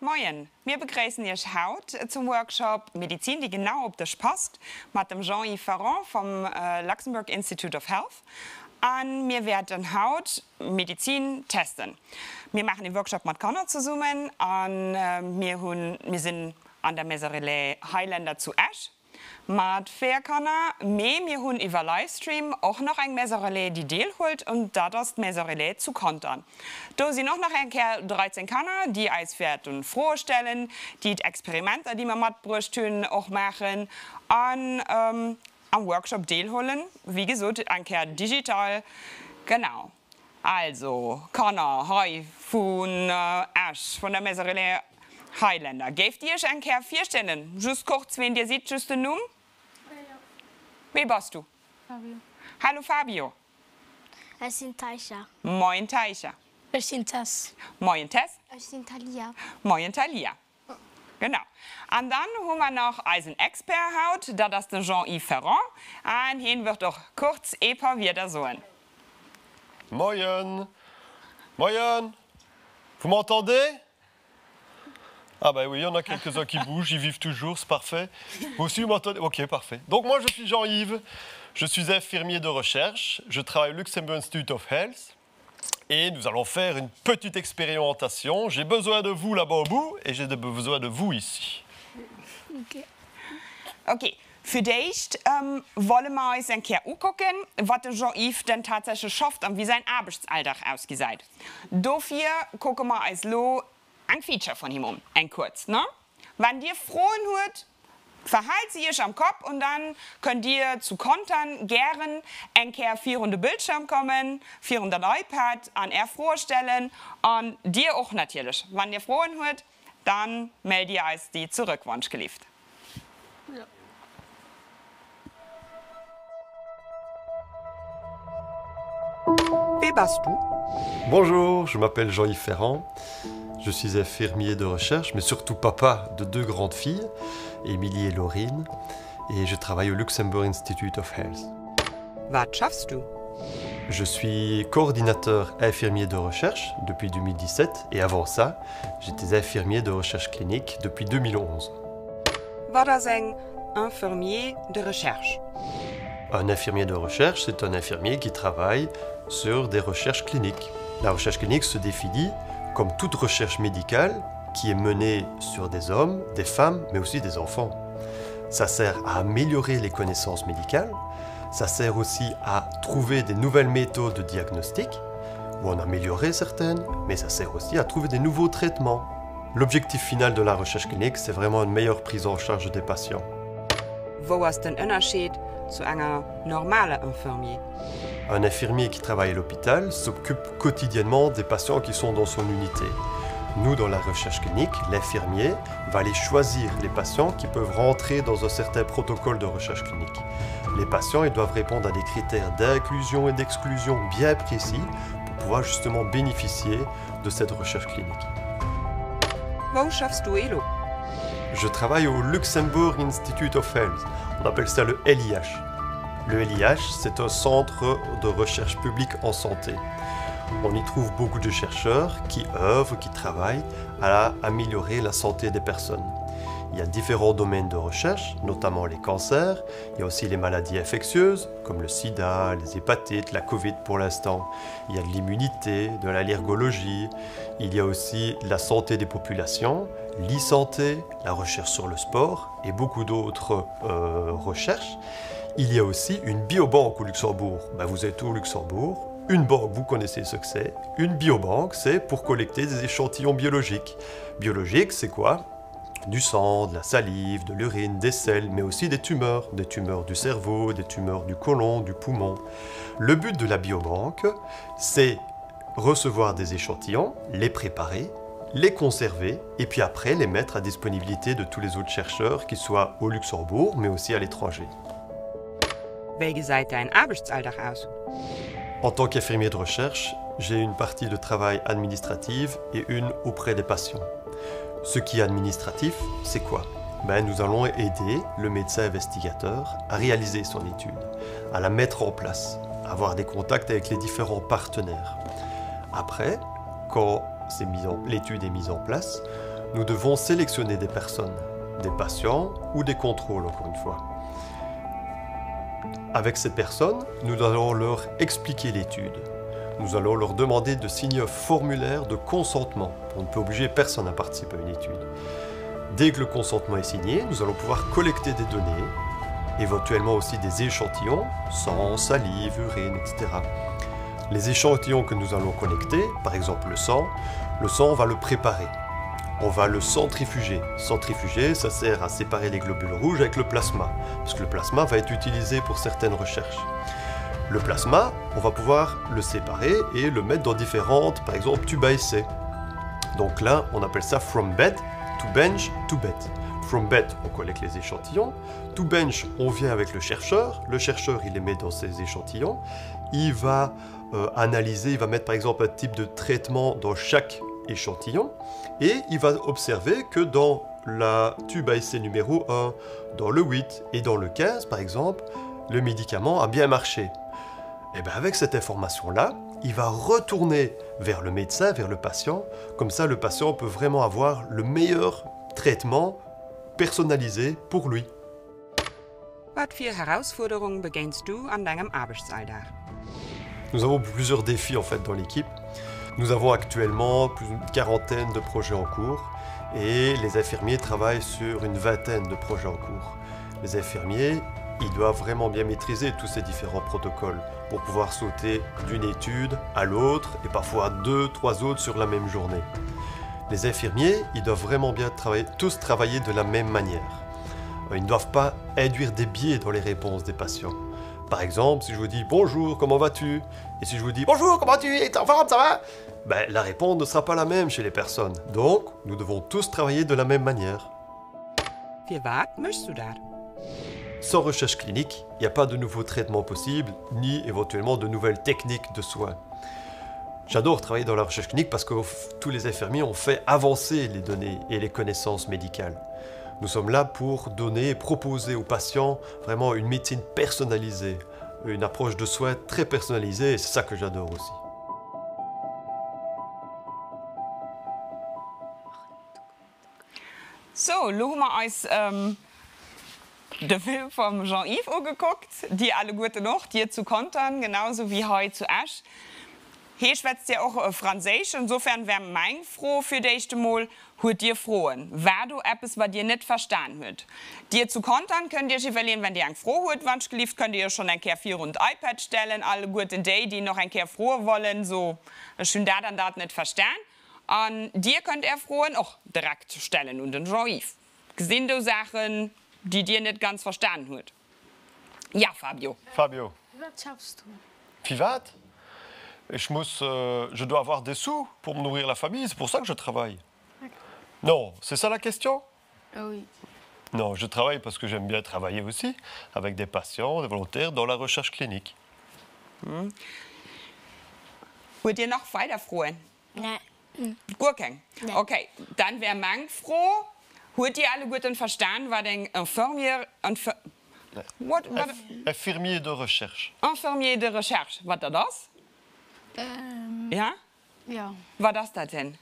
Moin, wir begrüßen euch heute zum Workshop Medizin, die genau auf dich passt, mit dem Jean-Yves Ferrand vom Luxembourg Institute of Health. Und wir werden heute Medizin testen. Wir machen den Workshop mit Connor zusammen und wir sind an der Meserelais Highlander zu Ash. Mit vier Connor, wir haben über Livestream auch noch ein Meserelais, die Deal holt und das Meserelais zu kontern. Da sind noch ein 13 Connor, die als Wert und vorstellen, die Experimente, die wir mit tun, auch machen und am Workshop teilholen. Wie gesagt, ein digital. Genau. Also, Connor, hi, von Ash, von der Meserelais Highlander. Gebt ihr euch ein 4 Stellen? Just kurz, wenn ihr seht, just den Namen? Wie bist du? Fabio. Hallo Fabio. Ich bin Taisha. Moin Taisha. Ich bin Tess. Moin Tess. Ich bin Talia. Moin Talia. Genau. Und dann haben wir noch einen Expert heute, das ist der Jean-Yves Ferrand. Und ihn wird auch kurz wieder sagen. Moin. Moin. Vous m'entendez? Ah bah oui, il y en a quelques-uns qui bougent, ils vivent toujours, c'est parfait. Vous aussi, vous m'entendez? Ok, parfait. Donc moi, je suis Jean-Yves, je suis infirmier de recherche, je travaille au Luxembourg Institute of Health et nous allons faire une petite expérimentation. J'ai besoin de vous là-bas au bout et j'ai besoin de vous ici. Okay. Okay. Für dich wollen wir uns ein bisschen angucken, was der Jean-Yves denn tatsächlich schafft und wie sein Arbeitsalltag aussieht. Dafür gucken wir uns ein Feature von ihm um, ein kurz. Ne? Wenn dir Frauen hört, verhält sie euch am Kopf und dann könnt ihr zu kontern gern ein bisschen 400 Bildschirm kommen, 400 iPad an er vorstellen und dir auch natürlich. Wenn ihr Frauen hört, dann meldet ihr als die Zurückwunsch geliefert. Ja. Wie bist du? Bonjour, je m'appelle Jean-Yves Ferrand. Je suis infirmier de recherche, mais surtout papa de 2 grandes filles, Émilie et Laurine, et je travaille au Luxembourg Institute of Health. Was schaffst du? Je suis coordinateur infirmier de recherche depuis 2017, et avant ça, j'étais infirmier de recherche clinique depuis 2011. Was ist ein infirmier de recherche? Un infirmier de recherche, c'est un infirmier qui travaille sur des recherches cliniques. La recherche clinique se définit comme toute recherche médicale qui est menée sur des hommes, des femmes, mais aussi des enfants. Ça sert à améliorer les connaissances médicales, ça sert aussi à trouver des nouvelles méthodes de diagnostic, ou en améliorer certaines, mais ça sert aussi à trouver des nouveaux traitements. L'objectif final de la recherche clinique, c'est vraiment une meilleure prise en charge des patients. Wo ist der Unterschied zu einer normalen infirmier? Un infirmier qui travaille à l'hôpital s'occupe quotidiennement des patients qui sont dans son unité. Nous, dans la recherche clinique, l'infirmier va aller choisir les patients qui peuvent rentrer dans un certain protocole de recherche clinique. Les patients, ils doivent répondre à des critères d'inclusion et d'exclusion bien précis pour pouvoir justement bénéficier de cette recherche clinique. Wo schaffst du Elo? Je travaille au Luxembourg Institute of Health. On appelle ça le LIH. Le LIH, c'est un centre de recherche publique en santé. On y trouve beaucoup de chercheurs qui œuvrent, qui travaillent à améliorer la santé des personnes. Il y a différents domaines de recherche, notamment les cancers. Il y a aussi les maladies infectieuses, comme le sida, les hépatites, la Covid pour l'instant. Il y a de l'immunité, de l'allergologie. Il y a aussi la santé des populations, l'e-santé, la recherche sur le sport et beaucoup d'autres recherches. Il y a aussi une biobanque au Luxembourg. Vous êtes au Luxembourg. Une banque, vous connaissez ce que c'est. Une biobanque, c'est pour collecter des échantillons biologiques. Biologique, c'est quoi? Du sang, de la salive, de l'urine, des selles, mais aussi des tumeurs du cerveau, des tumeurs du côlon, du poumon. Le but de la biobanque, c'est recevoir des échantillons, les préparer, les conserver et puis après les mettre à disponibilité de tous les autres chercheurs, qui soient au Luxembourg, mais aussi à l'étranger. Wie sieht dein Arbeitsalltag aus? En tant qu'infirmier de recherche, j'ai une partie de travail administrative et une auprès des patients. Ce qui est administratif, c'est quoi? Nous allons aider le médecin investigateur à réaliser son étude, à la mettre en place, à avoir des contacts avec les différents partenaires. Après, quand l'étude est mise en place, nous devons sélectionner des personnes, des patients ou des contrôles, encore une fois. Avec ces personnes, nous allons leur expliquer l'étude. Nous allons leur demander de signer un formulaire de consentement. On ne peut obliger personne à participer à une étude. Dès que le consentement est signé, nous allons pouvoir collecter des données, éventuellement aussi des échantillons, sang, salive, urine, etc. Les échantillons que nous allons collecter, par exemple le sang, on va le préparer. On va le centrifuger. Centrifuger, ça sert à séparer les globules rouges avec le plasma, parce que le plasma va être utilisé pour certaines recherches. Le plasma, on va pouvoir le séparer et le mettre dans différentes, par exemple, tubes à essai. Donc là, on appelle ça from bed to bench to bed. From bed, on collecte les échantillons. To bench, on vient avec le chercheur. Le chercheur, il les met dans ses échantillons. Il va analyser, il va mettre par exemple un type de traitement dans chaque échantillon. Et il va observer que dans la tube à essai numéro 1, dans le 8 et dans le 15, par exemple, le médicament a bien marché. Et bien avec cette information-là, il va retourner vers le médecin, vers le patient. Comme ça, le patient peut vraiment avoir le meilleur traitement personnalisé pour lui. Was für Herausforderungen begehst du an deinem Arbeitsalltag? Nous avons plusieurs défis en fait dans l'équipe. Nous avons actuellement plus d'une quarantaine de projets en cours et les infirmiers travaillent sur une vingtaine de projets en cours. Les infirmiers, ils doivent vraiment bien maîtriser tous ces différents protocoles pour pouvoir sauter d'une étude à l'autre et parfois 2, 3 autres sur la même journée. Les infirmiers, ils doivent vraiment bien tous travailler de la même manière. Ils ne doivent pas induire des biais dans les réponses des patients. Par exemple, si je vous dis « Bonjour, comment vas-tu ?» et si je vous dis « Bonjour, comment vas-tu? T'es en forme, ça va ?» la réponse ne sera pas la même chez les personnes. Donc, nous devons tous travailler de la même manière. Für was möchtest du da? Sans recherche clinique, il n'y a pas de nouveaux traitements possibles, ni éventuellement de nouvelles techniques de soins. J'adore travailler dans la recherche clinique parce que tous les infirmiers ont fait avancer les données et les connaissances médicales. Nous sommes là pour donner et proposer aux patients vraiment une médecine personnalisée, une approche de soins très personnalisée, et c'est ça que j'adore aussi. So, schauen wir uns den Film von Jean-Yves angeguckt. Die alle gute Nacht, die zu kontern, genauso wie heute zu Asch. Hier schwätzt ja auch Französisch, insofern wäre mein froh für dich Mal, hört dir frohen. Wer du etwas, was dir nicht verstanden wird. Dir zu kontern könnt ihr verlieren, wenn ihr ein froh hört, wann gelieft, könnt ihr schon ein Kehr 4 und iPad stellen. Alle gute Day, die noch ein Kehr froh wollen, so schön da dann das nicht verstehen. Und dir könnt ihr frohen auch direkt stellen und den Jean-Yves. Sind du Sachen, die dir nicht ganz verstanden wird? Ja, Fabio. Fabio. Was schaffst du? Privat? Je dois avoir des sous pour me nourrir la famille, c'est pour ça que je travaille. Non, c'est ça la question? Oui. Non, je travaille parce que j'aime bien travailler aussi, avec des patients, des volontaires, dans la recherche clinique. Wollt ihr noch weiter frohen? Nein. Gut, kein. Nee. Okay, dann wäre man froh. Hört ihr alle gut und verstanden, was ein Infirmier, Infirmier de recherche. Infirmier de Recherche, was ist das? Ja? Ja. Was ist das denn?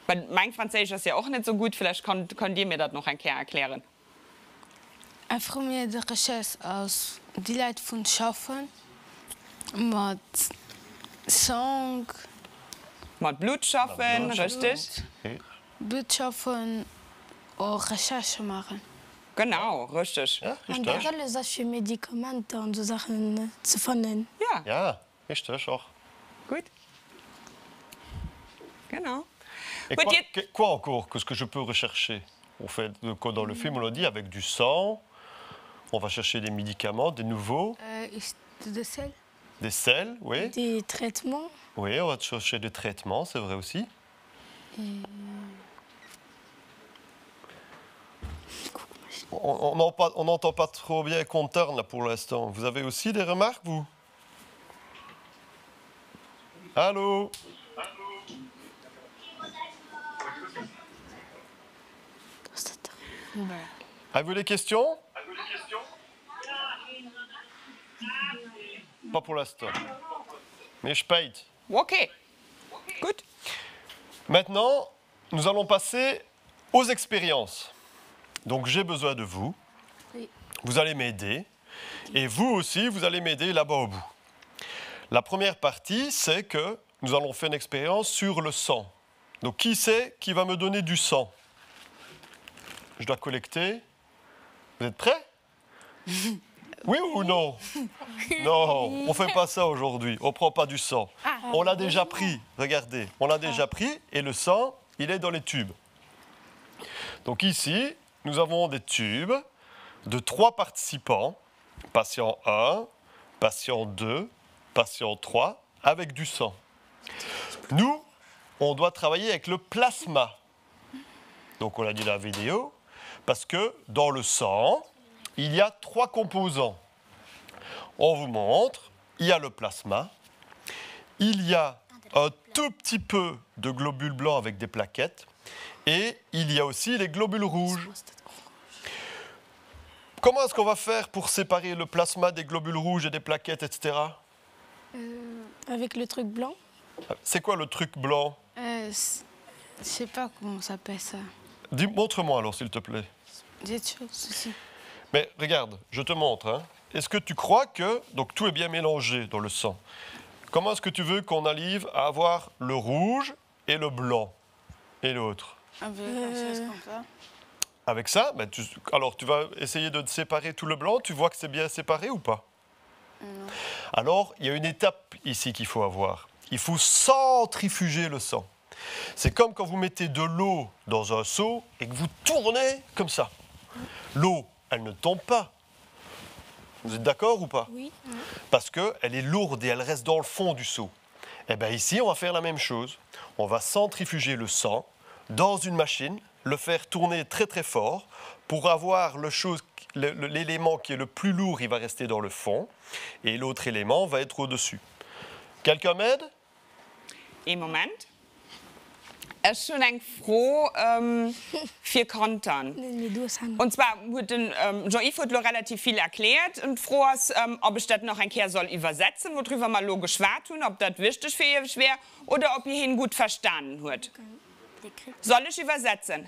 Weil mein Französisch ist ja auch nicht so gut, vielleicht könnt ihr mir das noch ein Kehr erklären. Infirmier de recherche als die Leute von Schaffen mit Sang, Mit Blut schaffen, Blut. richtig? Blut schaffen und Recherche machen. Genau, richtig. Ja, Und richtig. alle solche Medikamente und so Sachen zu finden. Ja, Ja, richtig auch. gut. Genau. Et Wollt ihr- quoi encore? Qu'est-ce que je peux rechercher? On fait, dans le film, on l'a dit, avec du sang, on va chercher des médicaments, des nouveaux, De sel. des sels, oui. Des traitements. Oui, on va chercher des traitements, c'est vrai aussi. On n'entend pas trop bien Conturn là pour l'instant. Vous avez aussi des remarques, vous? Allô? Avez-vous des questions? Pas pour l'instant. Mais je paye. Okay. Gut. Maintenant, nous allons passer aux expériences. Donc, j'ai besoin de vous. Oui. Vous allez m'aider. Et vous aussi, vous allez m'aider là-bas au bout. La première partie, c'est que nous allons faire une expérience sur le sang. Donc, qui c'est qui va me donner du sang? Je dois collecter. Vous êtes prêts? Oui ou non? Non, on ne fait pas ça aujourd'hui. On ne prend pas du sang. On l'a déjà pris. Regardez, on l'a déjà pris et le sang, il est dans les tubes. Donc ici, nous avons des tubes de 3 participants. Patient 1, patient 2, patient 3, avec du sang. Nous, on doit travailler avec le plasma. Donc on l'a dit dans la vidéo, parce que dans le sang, il y a 3 composants. On vous montre, il y a le plasma, il y a un tout petit peu de globules blancs avec des plaquettes, et il y a aussi les globules rouges. Comment est-ce qu'on va faire pour séparer le plasma des globules rouges et des plaquettes, etc. Avec le truc blanc. C'est quoi le truc blanc? Je sais pas comment ça s'appelle ça. Montre-moi alors, s'il te plaît. Des choses aussi. Mais regarde, je te montre. Hein. Est-ce que tu crois que donc, tout est bien mélangé dans le sang? Comment est-ce que tu veux qu'on arrive à avoir le rouge et le blanc et l'autre? Avec quelque chose comme ça. Avec ça, ben alors tu vas essayer de séparer tout le blanc. Tu vois que c'est bien séparé ou pas? Non. Alors, il y a une étape ici qu'il faut avoir. Il faut centrifuger le sang. C'est comme quand vous mettez de l'eau dans un seau et que vous tournez comme ça. L'eau, elle ne tombe pas. Vous êtes d'accord ou pas? Oui. Parce qu'elle est lourde et elle reste dans le fond du seau. Eh bien ici, on va faire la même chose. On va centrifuger le sang dans une machine, le faire tourner très très fort pour avoir l'élément qui est le plus lourd, il va rester dans le fond et l'autre élément va être au-dessus. Quelqu'un m'aide? Im Moment. Es ist schon eng froh für Kontern. Und zwar hat Jean-Yves hat relativ viel erklärt und froh ist, ob ich das noch ein Kehr soll übersetzen, worüber mal logisch war tun, ob das wichtig für ihr schwer oder ob ihr ihn gut verstanden hat. Soll ich übersetzen?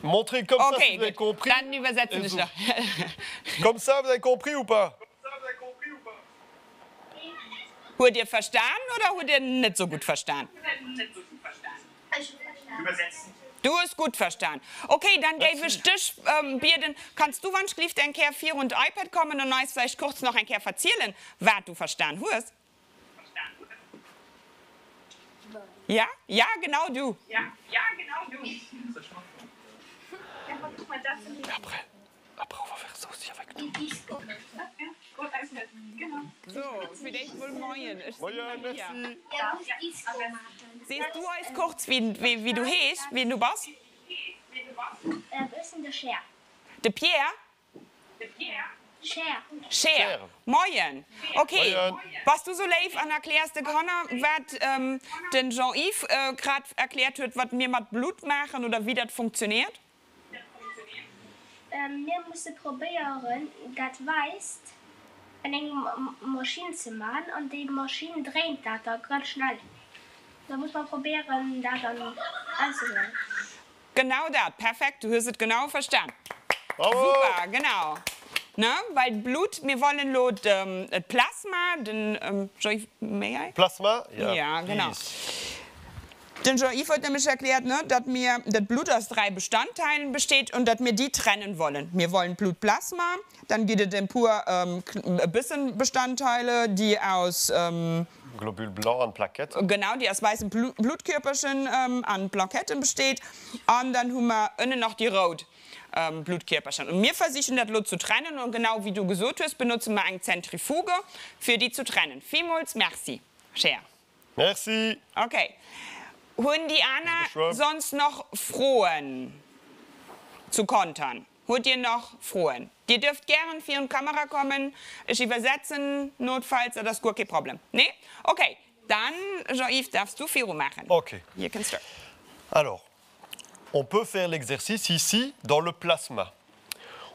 Montrez comme ça si Okay, vous avez gut. compris. Dann übersetzen wir noch. Comme ça, vous avez compris ou pas? Habt ihr verstanden oder habt ihr nicht so gut verstanden? Du hast gut verstanden. Okay, dann gebe ich dich, Birden, kannst du, wann schlief ein Kehr 4 und iPad kommen und neues vielleicht kurz noch ein Kehr erzählen, was du verstanden hast? Ja? Ja, genau du. Après, on va faire ça aussi avec nous. So, vielleicht wohl moin. Moin, merci. Siehst du als kurz, wie du heißt, wie du bist? Was ist der Cher? Der Pierre? Cher. Cher. Moin. Okay. Moin. Was du so live an erklärst, Connor, was den Jean-Yves gerade erklärt hat, was wir mit Blut machen oder wie das funktioniert? Wir müssen probieren, das weißt, eine Maschine zu machen und die Maschine dreht das da ganz schnell. Da muss man probieren, das dann anzuwenden. Genau das. Perfekt. Du hast es genau verstanden. Bravo. Super, genau. Ne? Weil Blut, wir wollen Lot Plasma, den Plasma? Ja, genau. please. Den Jean-Yves hat nämlich erklärt, ne, dass das Blut aus 3 Bestandteilen besteht und dass wir die trennen wollen. Wir wollen Blutplasma, dann gibt es dann pur ein bisschen Bestandteile, die aus Globule blanc an Plaquette. genau, die aus weißen Blutkörperchen an Plaketten besteht. Und dann haben wir innen noch die rot Blutkörperchen. Und wir versuchen das Blut zu trennen und genau wie du gesagt hast, benutzen wir eine Zentrifuge, für die zu trennen. Vielmals merci, Cher. Merci. Okay. Haben die Anna Schwab. sonst noch Frohen zu kontern? Habt ihr noch Frohen? Ihr dürft gerne für die Kamera kommen. Ich übersetze notfalls, das ist gut kein Problem. Ne? Okay, dann, Jean-Yves, darfst du Firo machen. OK. You can start. Alors, on peut faire l'exercice ici dans le plasma.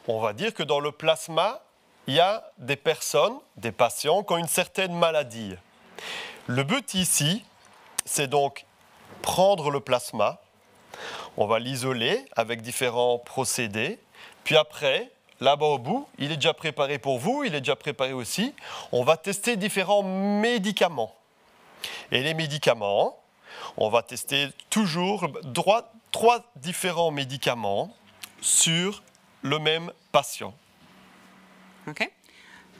On va dire que dans le plasma, il y a des personnes, des patients qui ont une certaine maladie. Le but ici, c'est donc prendre le plasma, on va l'isoler avec différents procédés, puis après, là-bas au bout, il est déjà préparé pour vous, il est déjà préparé aussi, on va tester différents médicaments. Et les médicaments, on va tester toujours 3 différents médicaments sur le même patient. Okay.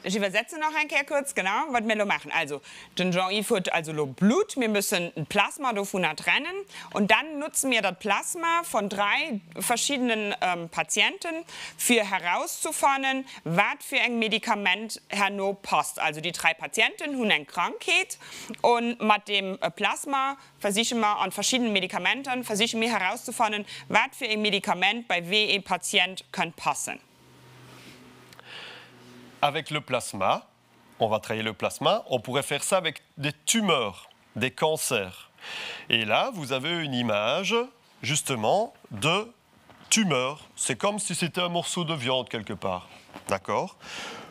Ich übersetze noch ein Kehr kurz, genau, was wir machen. Also, den Jean-Yves hat also Blut, wir müssen ein Plasma davon trennen und dann nutzen wir das Plasma von 3 verschiedenen Patienten für herauszufinden, was für ein Medikament herno passt. Also die 3 Patienten haben eine Krankheit und mit dem Plasma versuchen wir an verschiedenen Medikamenten versuchen wir herauszufinden, was für ein Medikament bei welchem Patient kann passen. Avec le plasma, on va travailler le plasma, on pourrait faire ça avec des tumeurs, des cancers. Et là, vous avez une image, justement, de tumeur. C'est comme si c'était un morceau de viande quelque part. D'accord ?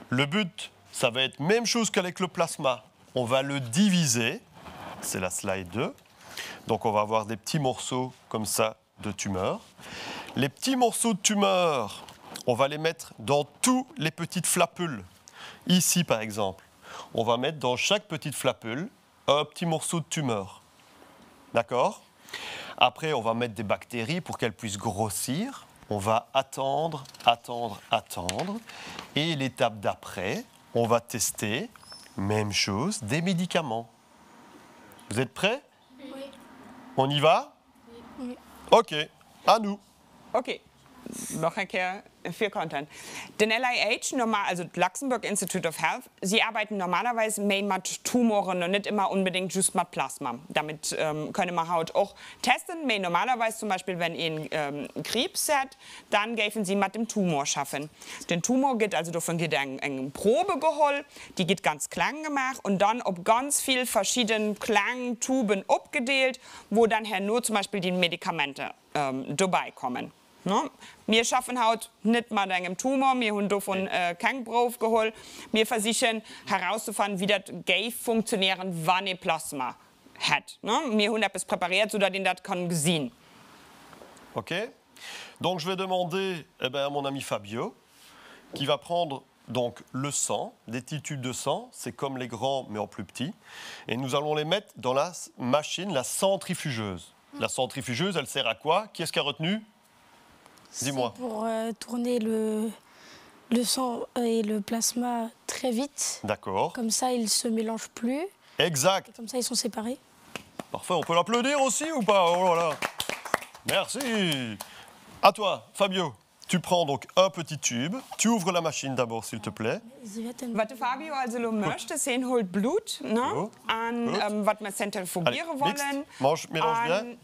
Le but, ça va être même chose qu'avec le plasma. On va le diviser. C'est la slide 2. Donc, on va avoir des petits morceaux comme ça de tumeurs. Les petits morceaux de tumeurs, on va les mettre dans toutes les petites flapules. Ici, par exemple, on va mettre dans chaque petite flapule un petit morceau de tumeur. D'accord ? Après, on va mettre des bactéries pour qu'elles puissent grossir. On va attendre. Et l'étape d'après, on va tester, même chose, des médicaments. Vous êtes prêts ? Oui. On y va ? Oui. OK, à nous. Okay, noch ein Kehr für Content. Den LIH, also Luxembourg Institute of Health, sie arbeiten normalerweise mehr mit Tumoren und nicht immer unbedingt just mit Plasma. Damit können wir Haut auch testen. Aber normalerweise zum Beispiel, wenn ihr Krebs hat, dann geben sie mit dem Tumor schaffen. Den Tumor geht also davon geht eine Probe geholt, die geht ganz klein gemacht und dann auf ganz viele verschiedene kleine Tuben abgedeelt, wo dann nur zum Beispiel die Medikamente dabei kommen. No? Wir schaffen Haut nicht mit einem Tumor, wir haben davon keinen Probe geholt. Wir versuchen herauszufinden, wie das funktioniert, wenn ihr Plasma hat. No? Wir haben etwas präpariert, sodass ihr das sehen kann. OK. Donc, je vais demander à mon ami Fabio, qui va prendre donc, le sang, des petits tubes de sang, c'est comme les grands, mais en plus petits. Et nous allons les mettre dans la machine, la centrifugeuse. La centrifugeuse, elle sert à quoi ? Qui est-ce qui a retenu ? Dis-moi. C'est pour tourner le sang et le plasma très vite. D'accord. Comme ça, ils ne se mélangent plus. Exact. Et comme ça, ils sont séparés. Parfait. On peut l'applaudir aussi ou pas ? Oh là là. Merci. À toi, Fabio. Tu prends donc un petit tube. Tu ouvres la machine d'abord, s'il te plaît. Was Fabio also möchte, sehen holt Blut, ne? Gut. An was wir zentrifugieren Allez, wollen. mixte. Mélange bien.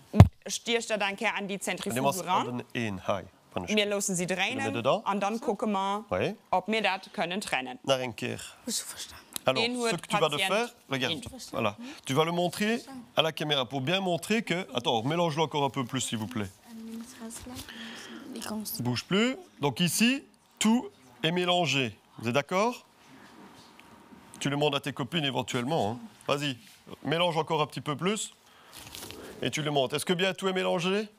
Stierst du dann an die Zentrifuge Dis-moi ran. Hi. Wir lassen sie drehen dedans. und dann gucken wir, Oui. ob wir das können trennen. Naar een keer. Goed verstaan. Alors, Et nous, ce que tu vas de patient, faire, regarde, in. voilà. Tu vas le montrer à la caméra pour bien montrer que... Attends, mélange-le encore un peu plus, s'il vous plaît. Bouge plus. Donc ici, tout est mélangé. Vous êtes d'accord ? Tu le montres à tes copines éventuellement. Hein. Vas-y, mélange encore un petit peu plus. Et tu le montres. Est-ce que bien tout est mélangé ?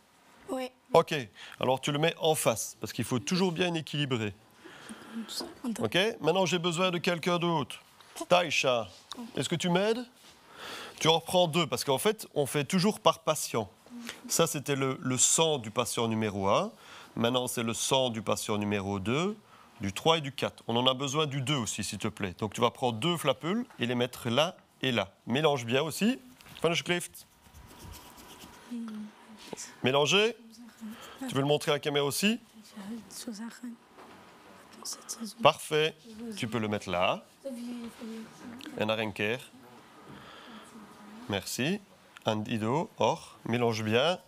Oui. OK. Alors tu le mets en face, parce qu'il faut toujours bien équilibrer. OK ? Maintenant, j'ai besoin de quelqu'un d'autre. Taïcha, est-ce que tu m'aides ? Tu en reprends 2, parce qu'en fait, on fait toujours par patient. Ça, c'était le sang du patient numéro 1. Maintenant, c'est le sang du patient numéro 2, du 3 et du 4. On en a besoin du 2 aussi, s'il te plaît. Donc, tu vas prendre 2 flapules et les mettre là et là. Mélange bien aussi. Van de Schrift. Mélanger. Tu veux le montrer à la caméra aussi ? Parfait. Tu peux le mettre là. En naar een keer. Merci. Un Ido, or, mélange bien.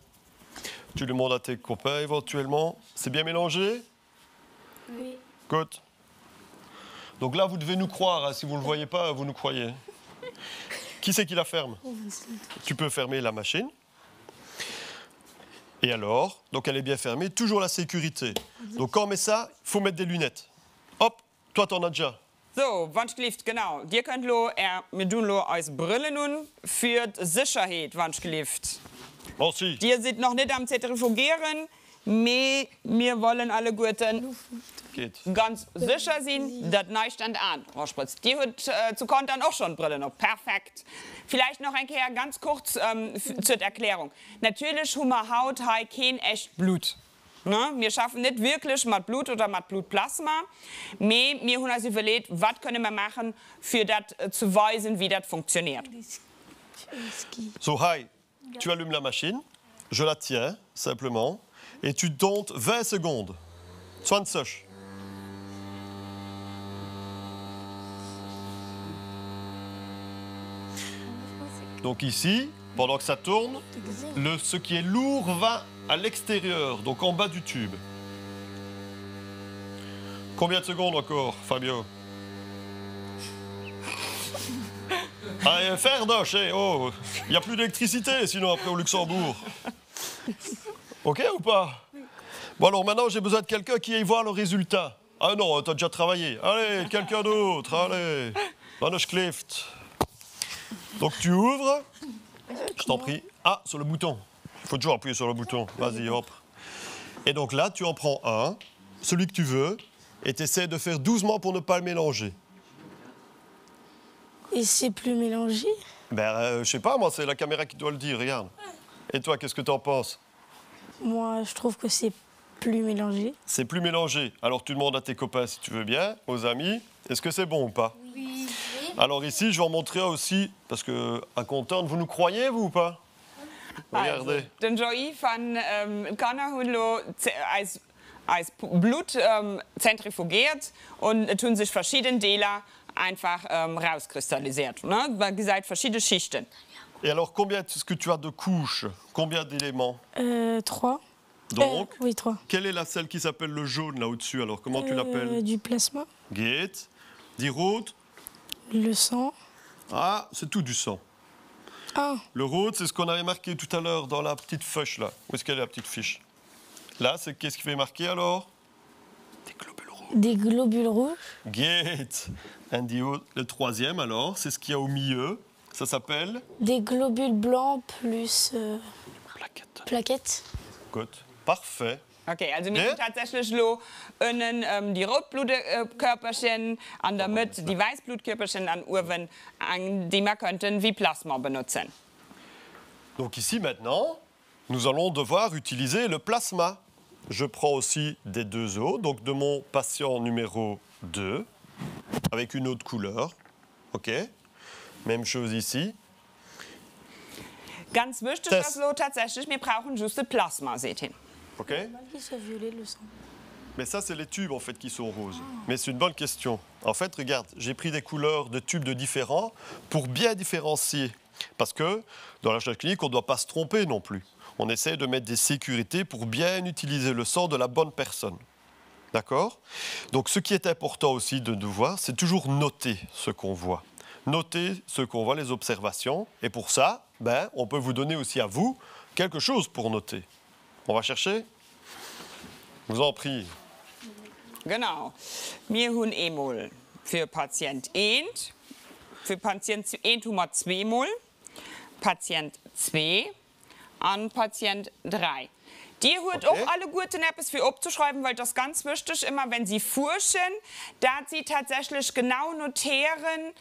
Tu le montres à tes copains éventuellement. C'est bien mélangé ? Oui. Good. Donc là, vous devez nous croire. Hein. Si vous ne le voyez pas, vous nous croyez. Qui c'est qui la ferme ? Tu peux fermer la machine. Et alors, donc elle est bien fermée, toujours la sécurité. Donc quand on met ça, il faut mettre des lunettes. Hop, toi t'en as déjà. So, Wandgelieft, genau. Dir könnt wir tun als Brille nun für die Sicherheit, Wandgelieft. Oh si. Die sind noch nicht am Zentrifugieren, aber wir wollen alle Gurten Geht. ganz sicher sein, dass Neustand an. Rohrspritz. Die hat zu kontern auch schon Brille noch. Perfekt. Vielleicht noch ein Kehr ganz kurz zur Erklärung. Natürlich haben wir Haut kein echt Blut. Ne? Wir schaffen nicht wirklich mit Blut oder mit Blutplasma. Aber wir haben uns überlegt, was können wir machen, für das zu weisen, wie das funktioniert. So, hi, tu allumes la machine, je la tiens simplement, et tu tentes 20 secondes. 20. Donc ici, pendant que ça tourne, ce qui est lourd va à l'extérieur, donc en bas du tube. Combien de secondes encore, Fabio? Allez, Ferdoche, oh, il n'y a plus d'électricité sinon après au Luxembourg. Ok ou pas? Bon alors maintenant j'ai besoin de quelqu'un qui aille voir le résultat. Ah non, t'as déjà travaillé. Allez, quelqu'un d'autre, allez. Manoche Klift. Donc tu ouvres, je t'en prie. Ah, sur le bouton. Il faut toujours appuyer sur le bouton. Vas-y, hop. Et donc là, tu en prends un, celui que tu veux, et tu essaies de faire doucement pour ne pas le mélanger. Et c'est plus mélangé? Ben, je sais pas, moi, c'est la caméra qui doit le dire, regarde. Et toi, qu'est-ce que tu en penses? Moi, je trouve que c'est plus mélangé. C'est plus mélangé. Alors tu demandes à tes copains si tu veux bien, aux amis, est-ce que c'est bon ou pas? Oui. Alors ici, je vais en montrer aussi, parce que à Content, vous nous croyez, vous ou pas? Regardez. Den Joey von Connor Hunlo als Blut zentrifugiert und tun sich verschiedene Teile einfach rauskristallisiert. Ne? Wie gesagt, verschiedene Schichten. Et alors, combien est-ce que tu as de couches? Combien d'éléments? 3. Donc, Oui, 3. quelle est la celle qui s'appelle le jaune là au-dessus? Alors, comment tu l'appelles? Du plasma. Geht. Die rot. Le sang. Ah, c'est tout du sang. Ah, Le rot, c'est ce qu'on avait marqué tout à l'heure dans la petite fiche là. Où est-ce qu'elle est la petite fiche? Là, c'est qu'est-ce qui fait marquer alors? Des globules rouges. des globules rouges. Geht. And die le troisième alors, c'est ce qu'il y a au milieu. Ça s'appelle? Des globules blancs plus Plaquette. plaquettes. Gut. Parfait. Okay, also wir Ne? haben tatsächlich lo innen die Rotblutkörperchen, an der Mitte die Weißblutkörperchen an Urwen, die wir könnten wie Plasma benutzen. Donc ici maintenant, nous allons devoir utiliser le plasma. Je prends aussi des 2 os, donc de mon patient numéro 2, avec une autre couleur. OK? Même chose ici. Ganz wichtig Das- ist lo tatsächlich, wir brauchen juste Plasma, seht ihr. OK? Qui soit violet le sang. Mais ça, c'est les tubes en fait qui sont roses. Mais c'est une bonne question. En fait, regarde, j'ai pris des couleurs de tubes de différents pour bien différencier. Parce que dans la recherche clinique, on ne doit pas se tromper non plus. On essaie de mettre des sécurités pour bien utiliser le sang de la bonne personne. D'accord? Donc ce qui est important aussi de voir, c'est toujours noter ce qu'on voit. Noter ce qu'on voit, les observations. Et pour ça, ben, on peut vous donner aussi à vous quelque chose pour noter. On va chercher? Je vous en prie. Genau. Wir haben einmal für Patient 1, für Patient 1 haben wir 2 Mal, Patient 2 und Patient 3. Die hat Okay. auch alle guten etwas für abzuschreiben, weil das ganz wichtig immer, wenn sie forschen, dass sie tatsächlich genau notieren,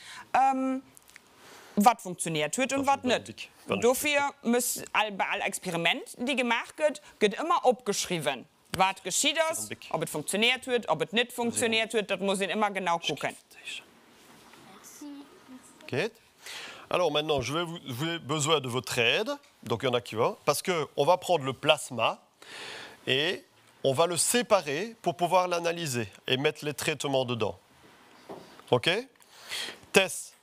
was funktioniert hat und Das was ist nicht. wichtig. Und dafür muss bei allen Experimenten, die gemacht wird immer abgeschrieben. Was geschieht das, ob es funktioniert wird, ob es nicht funktioniert wird, das muss ich immer genau gucken. Ok. Alors maintenant, j'ai besoin de votre aide. Donc il y en a qui vont. Parce qu'on va prendre le plasma et on va le séparer pour pouvoir l'analyser et mettre les traitements dedans. OK? Tess,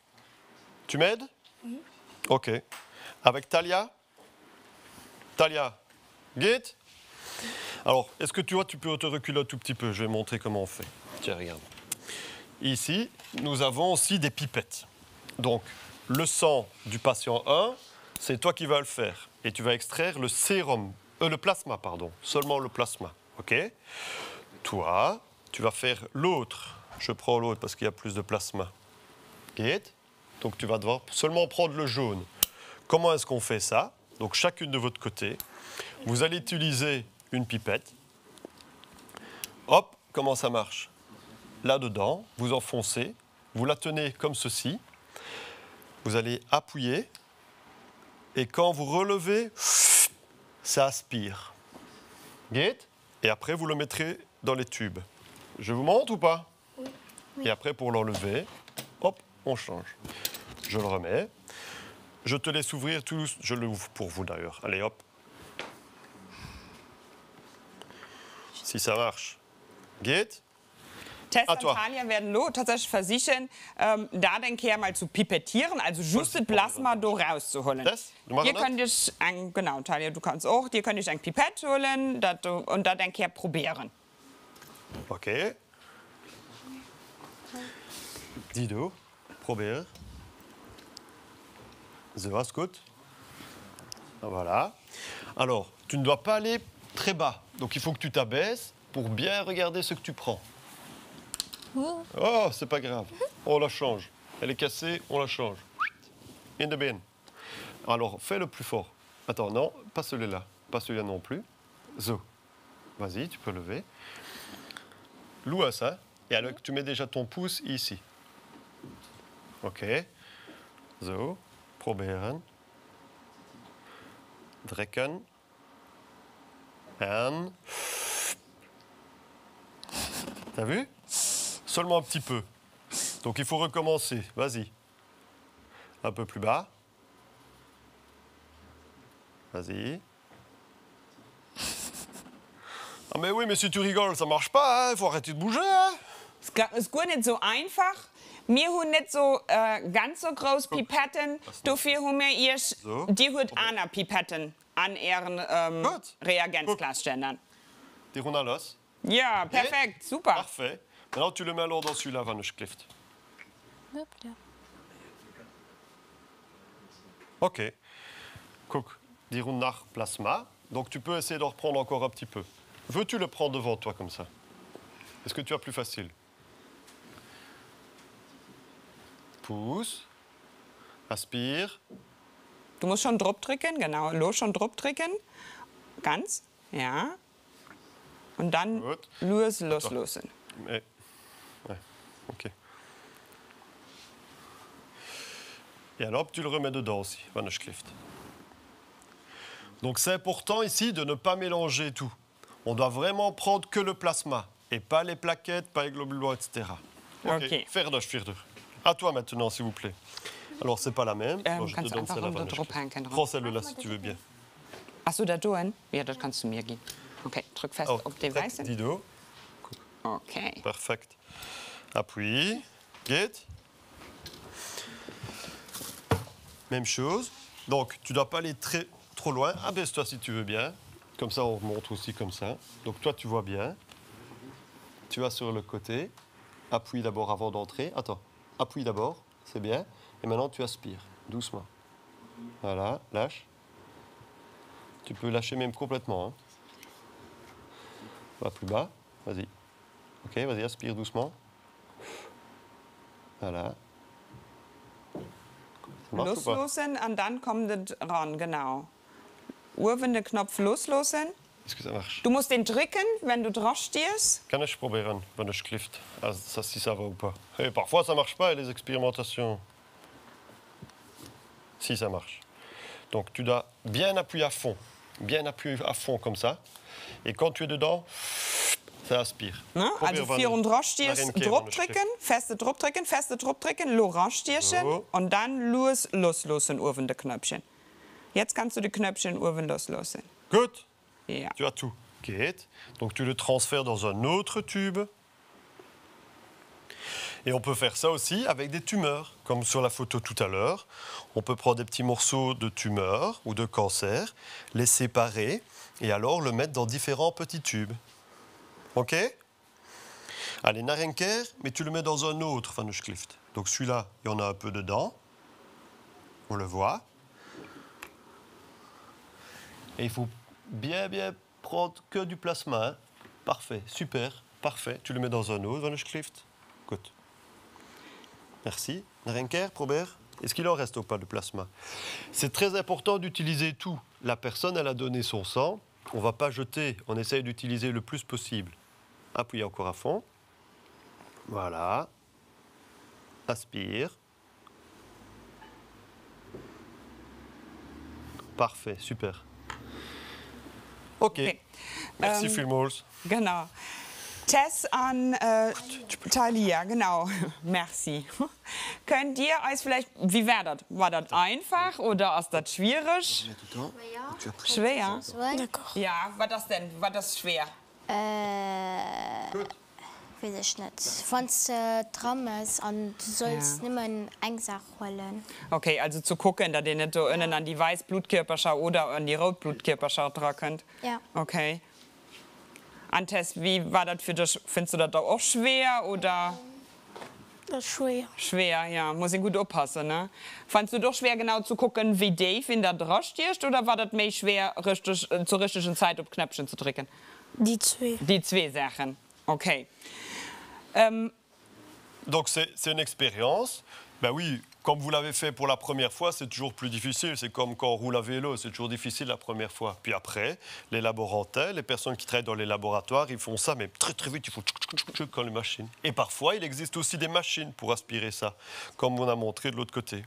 tu m'aides? OK. Avec Talia? Talia, Geht? Alors, est-ce que tu vois, tu peux te reculer un tout petit peu? Je vais montrer comment on fait. Tiens, regarde. Ici, nous avons aussi des pipettes. Donc, le sang du patient 1, c'est toi qui vas le faire. Et tu vas extraire le sérum, le plasma, pardon. Seulement le plasma. OK? Toi, tu vas faire l'autre. Je prends l'autre parce qu'il y a plus de plasma. Geht? Donc, tu vas devoir seulement prendre le jaune. Comment est-ce qu'on fait ça? donc chacune de votre côté. Vous allez utiliser une pipette. Hop, comment ça marche? Là-dedans, vous enfoncez, vous la tenez comme ceci. Vous allez appuyer et quand vous relevez, ça aspire. Get? Et après, vous le mettrez dans les tubes. Je vous montre ou pas? Oui. Et après, pour l'enlever, hop, on change. Je le remets. Je te laisse ouvrir tous. Je l'ouvre pour vous d'ailleurs. Allez, hop. Si ça marche. Geht? Tess Ah, und toi. Talia werden tatsächlich versichern, da den Kehr mal zu pipettieren, also just das Plasma da rauszuholen. Tess, du machst Hier das? könnt ich, genau, Talia, du kannst auch, hier könnt ich ein Pipett holen und da den Kehr probieren. Okay. Dido, probeer. Ça va, gut. Voilà. Alors, tu ne dois pas aller très bas. Donc, il faut que tu t'abaisses pour bien regarder ce que tu prends. Oh, c'est pas grave. On la change. Elle est cassée, on la change. In the bin. Alors, fais le plus fort. Attends, non, pas celui-là. Pas celui-là non plus. Zo. Vas-y, tu peux lever. Loue ça. Et alors, tu mets déjà ton pouce ici. OK. Zo. Proberen. Drekken. En... T'as vu? Seulement un petit peu. Donc il faut recommencer. Vas-y. Un peu plus bas. Vas-y. Ah mais oui, mais si tu rigoles, ça marche pas. Il faut arrêter de bouger. Hein? Ist gut nicht so einfach. Wir haben nicht so ganz so groß Pipetten. Dafür haben wir erst So. die hat Anna Pipetten an ihren Gut. Reagenzglasständern. Die Runalos. Ja, perfekt, super. Parfait. Maintenant, tu le mets alors dans celui-là, Van Klift. OK. Guck, die roule nach plasma. Donc tu peux essayer de reprendre encore un petit peu. Veux-tu le prendre devant toi comme ça? Est-ce que tu as plus facile? Pousse. Aspire. Du musst schon drauf drücken, genau. Los, schon drauf drücken. Ganz, ja. Und dann Gut. loslassen. Mais... Ouais, OK. Et alors, tu le remets dedans aussi, Van Klift. Donc c'est important ici de ne pas mélanger tout. On doit vraiment prendre que le plasma et pas les plaquettes, pas les globules blancs, etc. OK. Verder. À toi maintenant, s'il vous plaît. Alors, c'est pas la même. Alors, je te Kannst du donne einfach celle-là, unter Van Druck Klift. hängen. Prends celle-là si tu veux bien. Achso, da drin? Ja, das kannst du mir geben. Okay, drück fest Oh, auf die Weiße. Dido. Okay. Perfect. Appuie. Geht. Même chose. Donc, tu ne dois pas aller trop loin. Abaisse-toi si tu veux bien. Comme ça, on remonte aussi comme ça. Donc, toi, tu vois bien. Tu vas sur le côté. Appuie d'abord avant d'entrer. Attends. Appuie d'abord. C'est bien. Et maintenant, tu aspires. Doucement. Voilà. Lâche. Tu peux lâcher même complètement. Hein. Va plus bas. Vas-y. OK, vas-y, aspire doucement. Voilà. Ça marche ou pas? Loslassen und dann kommt es ran, genau. Urwende Knopf loslassen. Est-ce que ça marche? Du musst den drücken, wenn du drauf stehst. Kann ich probieren, wenn ich Klift? Ça, si ça va ou pas. Et parfois, ça marche pas, les expérimentations. Si, ça marche. Donc, tu dois bien appuyer à fond. Bien appuyer à fond, comme ça. Et quand tu es dedans, ça aspire. Ne? Also Probier, vier und drauf Nach stehst, einem Kehr, drauf wenn ich drücken, feste drauf drücken, lo rausstierchen So. und dann loslassen, Urwende Knöpfchen. Jetzt kannst du die Knöpfchen Urwende loslassen. Good. Ja. Tu as tout. Geht. Donc tu le transfères dans un autre tube. Et on peut faire ça aussi avec des tumeurs, comme sur la photo tout à l'heure. On peut prendre des petits morceaux de tumeurs ou de cancer, les séparer et alors le mettre dans différents petits tubes. OK? Allez, Narenker, mais tu le mets dans un autre Van Klift. Donc celui-là, il y en a un peu dedans. On le voit. Et il faut bien prendre que du plasma. Hein. Parfait, super, parfait. Tu le mets dans un autre, Van Klift. Goed. Merci. Narenker, probeer. Est-ce qu'il en reste ou pas de plasma? C'est très important d'utiliser tout. La personne, elle a donné son sang. On ne va pas jeter. On essaye d'utiliser le plus possible. Appuyez encore à fond. Voilà. Aspire. Parfait, super. OK. Merci, Filmos. Genau. Tess an Thalia, genau. Merci. Könnt ihr euch vielleicht, wie wäre das? War das einfach oder ist das schwierig? Schwer? D'accord. Ja, war das denn? War das schwer? Weiß ich nicht. Wenn es dran ist und du sollst nicht mehr eine Sache holen. Okay, also zu gucken, dass ihr nicht so innen an die Weißblutkörperschau oder an die Rotblutkörperschau dran könnt. Ja. Okay. Antes, wie war das für dich? Findest du das da auch schwer oder? Das ist schwer. Schwer, ja. Muss ich gut aufpassen, ne? Fandst du doch schwer, genau zu gucken, wie Dave in der Drosch stehst, oder war das mehr schwer, richtig, zur richtigen Zeit auf Knöpfchen zu drücken? Die zwei. Die zwei Sachen. Okay. Donc c'est une expérience. Ben oui, comme vous l'avez fait pour la première fois, c'est toujours plus difficile. C'est comme quand on roule à vélo, c'est toujours difficile la première fois. Puis après, les laborantins, les personnes qui travaillent dans les laboratoires, ils font ça, mais très très vite, il faut comme les machines. Et parfois, il existe aussi des machines pour aspirer ça, comme on a montré de l'autre côté.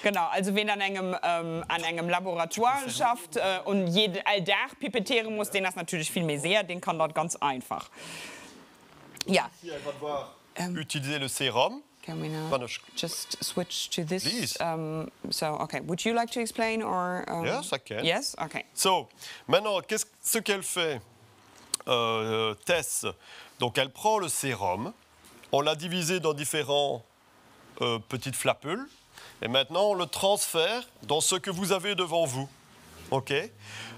Genau, also wen an einem Laboratoire schafft und alltag pipettieren muss, den das natürlich viel mehr sehr, den kann dort ganz einfach. Ja. Ici, elle va devoir utiliser le sérum. Can we now Panoche. just switch to this? Please. So, okay. Would you like to explain or? Yes, I can. Yes. Okay. So, maintenant, ce qu'elle fait, Tess, donc elle prend le sérum, on l'a divisé dans différentes petites flapules, et maintenant on le transfère dans ce que vous avez devant vous. OK?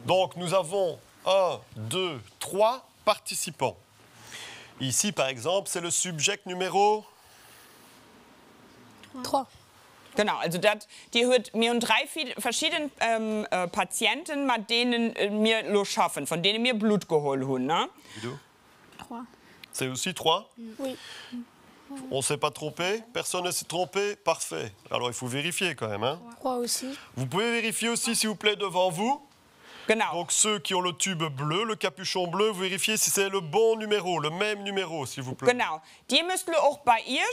Donc nous avons 1, 2, 3 participants. Ici, par exemple, c'est le subject numéro 3. Genau, also die hört mir und 3 verschiedene Patienten, mit denen wir lo schaffen, von denen wir Blut geholt haben. Ne? 3. C'est aussi 3? Oui. On ne s'est pas trompé? Personne ne s'est trompé? Parfait. Alors il faut vérifier quand même. Hein? 3 aussi. Vous pouvez vérifier aussi, s'il vous plaît, devant vous. Genau. Donc ceux qui ont le tube bleu, le capuchon bleu, vous vérifiez si c'est le bon numéro, le même numéro, s'il vous plaît. Genau. Die müsst ihr auch bei ihr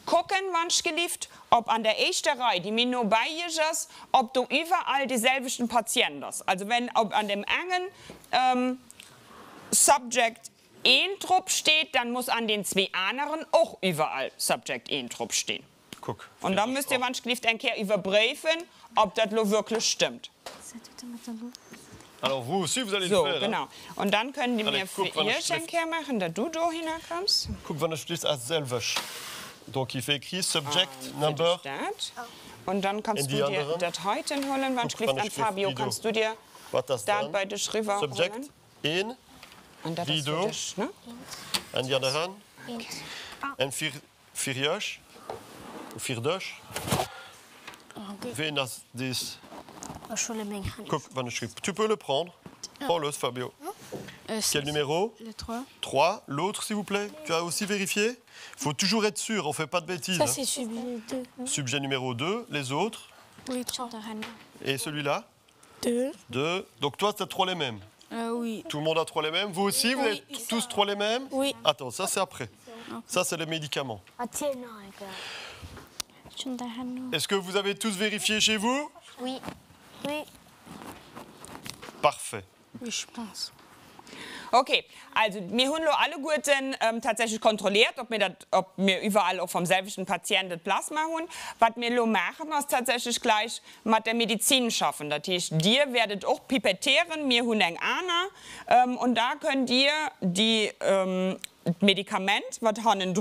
gucken, wann es geliefert, ob an der ersten Reihe, die mir nur bei ihr ist, ob du überall dieselben Patienten hast. Also wenn ob an dem engen Subject Trupp steht, dann muss an den 2 anderen auch überall Subject Trupp stehen. Guck. Und dann müsst ihr, wann es geliefert, ein Kehr überprüfen, ob das wirklich stimmt. Alors vous aussi, vous allez So, le faire. genau. Und dann können die Allez, mir für guck, wann ihr es schläft. Schenker machen, dass du da hinkommst. Guck, wann es steht als selbisch. Donc il fait écrit subject number. Und dann kannst In du die dir anderen? das heute holen, wann Guck, schläft wann an es schläft, Fabio, Guido. kannst du dir Wat das da dan? bei der Schriver Subject holen. in, Und das ist Guido. für dich, ne? en die anderen. En vierjosh. Vierdosh. Wen das dis. Guck, wann es schrieb. Tu peux le prendre. Prends-le, Fabio. Quel numéro? Le 3. 3. L'autre, s'il vous plaît. Tu as aussi vérifié? Il faut toujours être sûr, on ne fait pas de bêtises. Ça, hein. c'est celui 2. Subjet numéro 2, les autres. Oui, 3. Et celui-là? 2. 2. Donc toi, tu as 3 les mêmes. Oui. Tout le monde a 3 les mêmes. Vous aussi, vous avez tous 3 les mêmes? Oui. Attends, ça c'est après. Ça, c'est les médicaments. Est-ce que vous avez tous vérifié chez vous? Oui. Oui. Parfait. Oui, je pense. Okay, also wir haben alle Guten tatsächlich kontrolliert, ob wir überall auch vom selben Patienten das Plasma haben. Was wir machen, ist tatsächlich gleich mit der Medizin schaffen. Das heißt, dir werdet auch pipettieren, wir haben eine und da könnt ihr die Medikament, was hannen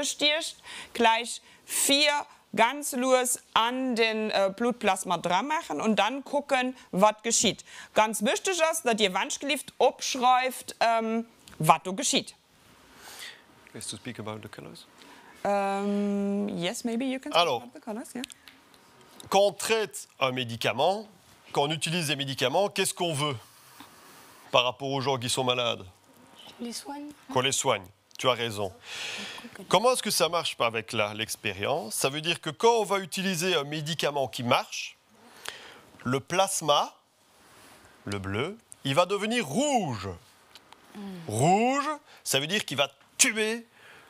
sticht, gleich 4 ganz los an den Blutplasma dran machen und dann gucken, was geschieht. Ganz wichtig ist, dass ihr Wandschrift abschreibt, was da geschieht. Is to speak about the colors? Yes, maybe you can speak Alors. about the colors, yeah. Quand on traite un médicament, quand on utilise des médicaments, qu'est-ce qu'on veut par rapport aux gens qui sont malades? Les soigne. Qu'on les soigne. tu as raison. Comment est-ce que ça marche avec l'expérience? Ça veut dire que quand on va utiliser un médicament qui marche, le plasma, le bleu, il va devenir rouge. Rouge, ça veut dire qu'il va tuer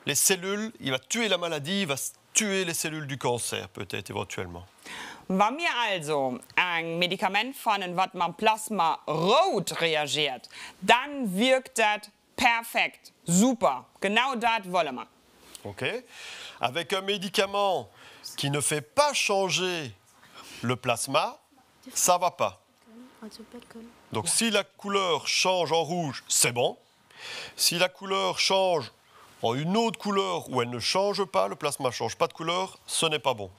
les cellules, il va tuer la maladie, il va tuer les cellules du cancer, peut-être éventuellement. Wenn wir also ein Medikament finden, was mit Plasma rot reagiert, dann wirkt das perfekt. Super. Genau das wollen wir. Ok. Avec un médicament qui ne fait pas changer le plasma, ça ne va pas. Donc si la couleur change en rouge, c'est bon. Si la couleur change en une autre couleur où elle ne change pas, le plasma ne change pas de couleur, ce n'est pas bon.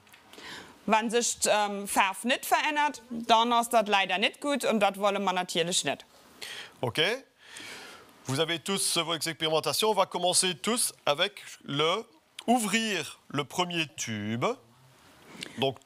Wenn sich Farbe nicht verändert, dann ist das leider nicht gut und das wollen wir natürlich nicht. Ok. Vous avez tous vos expérimentations. On va commencer tous avec ouvrir le premier tube. Donc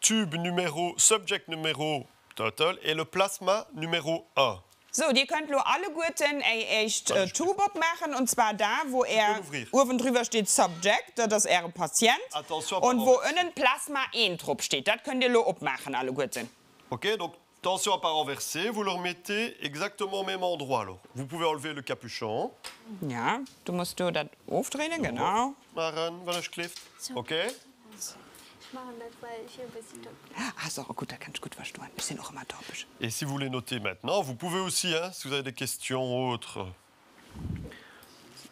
subject numéro total et le plasma numéro 1. So, die könnt nur alle guten echt Tube machen, und zwar da, wo ouvrir. oben drüber steht Subject, das ist der Patient, Attention, und wo innen Plasma 1 drauf steht. Das könnt ihr nur abmachen, alle guten. Ok, donc attention à ne pas renverser. Vous le remettez exactement au même endroit. Alors. Vous pouvez enlever le capuchon. Ja, du musst das aufdrehen, genau. Maren, wenn es kleft. Ok. Ah, ist auch gut, da kannst du gut verstehen. Ein bisschen auch immer topisch. Et si vous voulez noter maintenant, vous pouvez aussi, hein, si vous avez des questions autres,